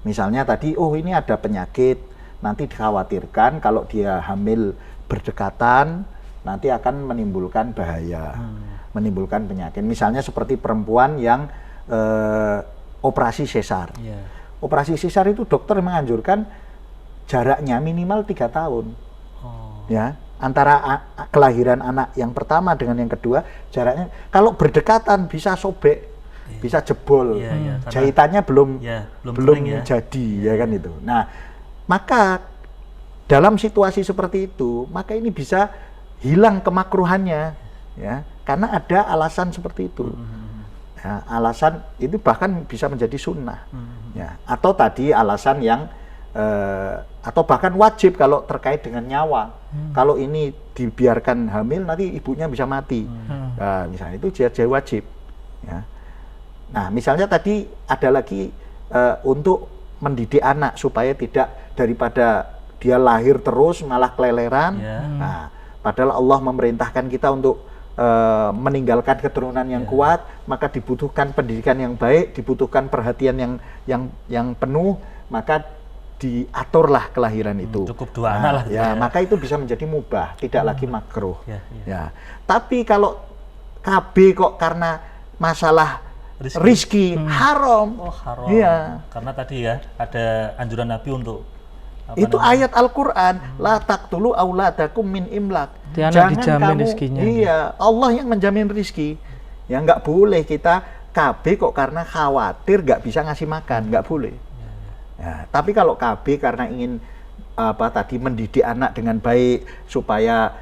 Misalnya tadi, oh ini ada penyakit, nanti dikhawatirkan kalau dia hamil berdekatan, nanti akan menimbulkan bahaya, menimbulkan penyakit. Misalnya seperti perempuan yang operasi sesar. Operasi sesar itu dokter menganjurkan jaraknya minimal 3 tahun. Ya, antara kelahiran anak yang pertama dengan yang kedua, jaraknya kalau berdekatan bisa sobek, bisa jebol, jahitannya belum jadi, ya kan itu. Nah, maka dalam situasi seperti itu, maka ini bisa hilang kemakruhannya, ya, karena ada alasan seperti itu. Ya, alasan itu bahkan bisa menjadi sunnah, ya, atau tadi alasan yang atau bahkan wajib kalau terkait dengan nyawa. Kalau ini dibiarkan hamil nanti ibunya bisa mati. Nah, misalnya itu jadi wajib. Ya. Nah, misalnya tadi ada lagi untuk mendidik anak supaya tidak, daripada dia lahir terus malah keleleran. Nah, padahal Allah memerintahkan kita untuk meninggalkan keturunan yang kuat, maka dibutuhkan pendidikan yang baik, dibutuhkan perhatian yang penuh, maka diaturlah kelahiran itu. Cukup 2 anak lah. Ya, maka itu bisa menjadi mubah, tidak lagi makruh. Ya. Tapi kalau KB kok karena masalah rizki haram. Oh, haram. Iya. Karena tadi ya ada anjuran Nabi untuk itu ayat Al-Qur'an, la taqtulu auladakum min imlak. Jangan dijamin rizkinya. Iya, Allah yang menjamin rizki. Ya nggak boleh kita KB kok karena khawatir nggak bisa ngasih makan, nggak boleh. Ya, tapi kalau KB karena ingin tadi mendidik anak dengan baik supaya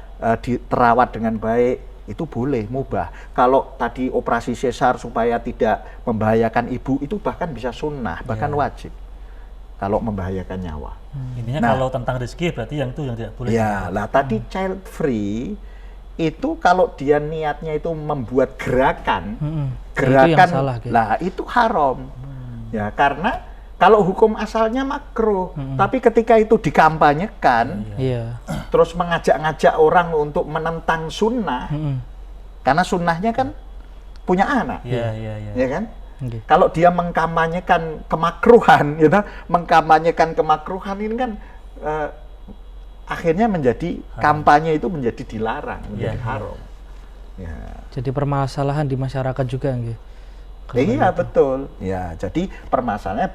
terawat dengan baik, itu boleh, mubah. Kalau tadi operasi sesar supaya tidak membahayakan ibu, itu bahkan bisa sunnah, bahkan wajib. Kalau membahayakan nyawa. Intinya kalau tentang rezeki berarti yang itu yang tidak boleh. Ya, lah tadi child free itu kalau dia niatnya itu membuat gerakan, itu yang salah, lah itu haram. Ya, karena Kalau hukum asalnya makruh, tapi ketika itu dikampanyekan, Iya. terus mengajak-ngajak orang untuk menentang sunnah, karena sunnahnya kan punya anak, Iya. ya kan? Oke. Kalau dia mengkampanyekan kemakruhan, gitu, mengkampanyekan kemakruhan ini kan akhirnya menjadi kampanye itu menjadi dilarang, menjadi haram. Ya. Jadi permasalahan di masyarakat juga nggih. Iya betul. Ya, jadi permasalahannya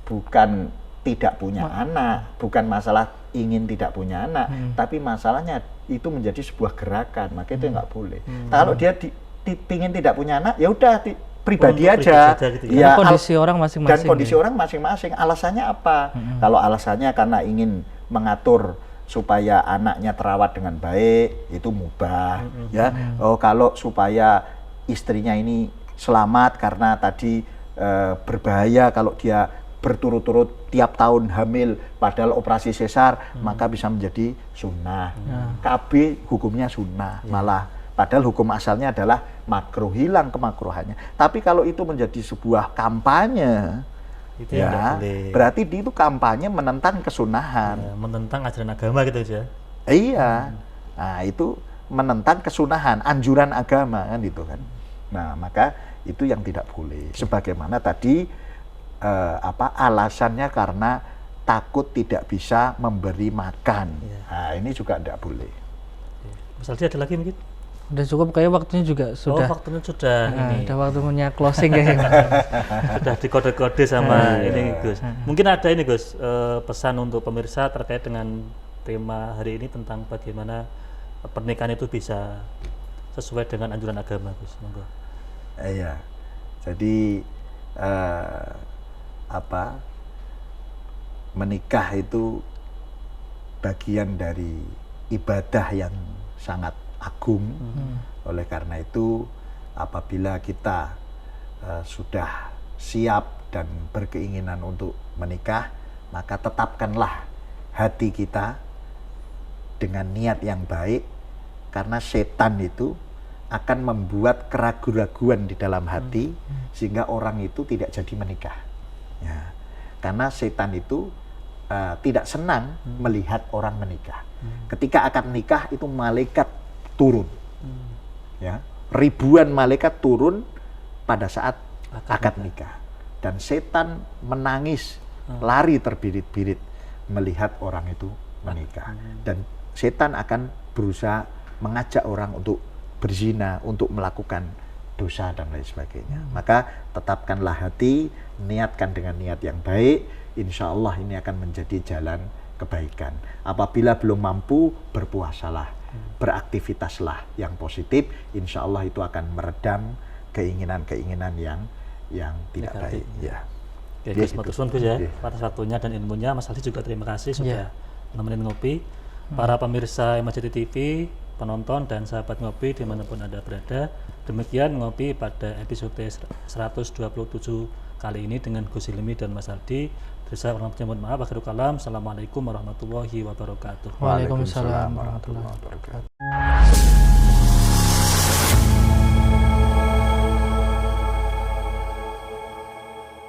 bukan tidak punya anak, bukan masalah ingin tidak punya anak, tapi masalahnya itu menjadi sebuah gerakan, maka itu nggak boleh. Kalau dia ingin tidak punya anak, ya udah pribadi Untuk aja. pribadi aja gitu Ya, Kondisi orang masing-masing. dan kondisi orang masing-masing. Alasannya apa? Kalau alasannya karena ingin mengatur supaya anaknya terawat dengan baik, itu mubah, ya. Oh, kalau supaya istrinya ini selamat karena tadi berbahaya kalau dia berturut-turut tiap tahun hamil padahal operasi sesar, maka bisa menjadi sunnah. KB hukumnya sunnah, malah padahal hukum asalnya adalah makruh, hilang kemakruhannya. Tapi kalau itu menjadi sebuah kampanye, Itu yang nggak ya, boleh. berarti itu kampanye menentang kesunahan. Ya, menentang ajaran agama gitu ya. Iya, nah itu menentang kesunahan, anjuran agama kan itu kan. Nah maka itu yang tidak boleh. Sebagaimana tadi alasannya karena takut tidak bisa memberi makan. Nah ini juga tidak boleh. Mas Aldi ada lagi mungkin? Udah cukup, kayak waktunya juga sudah. Waktunya sudah ini. Udah waktunya closing ya. Sudah dikode-kode sama ini Gus. Mungkin ada ini Gus, pesan untuk pemirsa terkait dengan tema hari ini tentang bagaimana pernikahan itu bisa sesuai dengan anjuran agama Gus. Monggo. Iya, jadi menikah itu bagian dari ibadah yang sangat agung. Oleh karena itu apabila kita sudah siap dan berkeinginan untuk menikah, maka tetapkanlah hati kita dengan niat yang baik, karena setan itu akan membuat keraguan-raguan di dalam hati sehingga orang itu tidak jadi menikah. Ya. Karena setan itu tidak senang melihat orang menikah. Ketika akan menikah itu malaikat turun, ya, ribuan malaikat turun pada saat akad nikah, dan setan menangis, lari terbirit-birit melihat orang itu menikah, dan setan akan berusaha mengajak orang untuk berzina, untuk melakukan dosa dan lain sebagainya. Maka tetapkanlah hati, niatkan dengan niat yang baik, insya Allah ini akan menjadi jalan kebaikan. Apabila belum mampu, berpuasalah, beraktivitaslah yang positif, insya Allah itu akan meredam keinginan-keinginan yang tidak Negatif. baik. Ya. Oke, Ya, Gus, gitu. matur suwun Gus ya, Oke. atas waktunya dan ilmunya. Mas Aldi juga terima kasih sudah Iya. nemenin ngopi. Para pemirsa MAJT TV, penonton dan sahabat ngopi dimanapun Anda berada, demikian ngopi pada episode 127 kali ini dengan Gus Hilmi dan Mas Aldi. Saya mohon maaf, akhirul kalam. Assalamualaikum warahmatullahi wabarakatuh. Waalaikumsalam warahmatullahi wabarakatuh.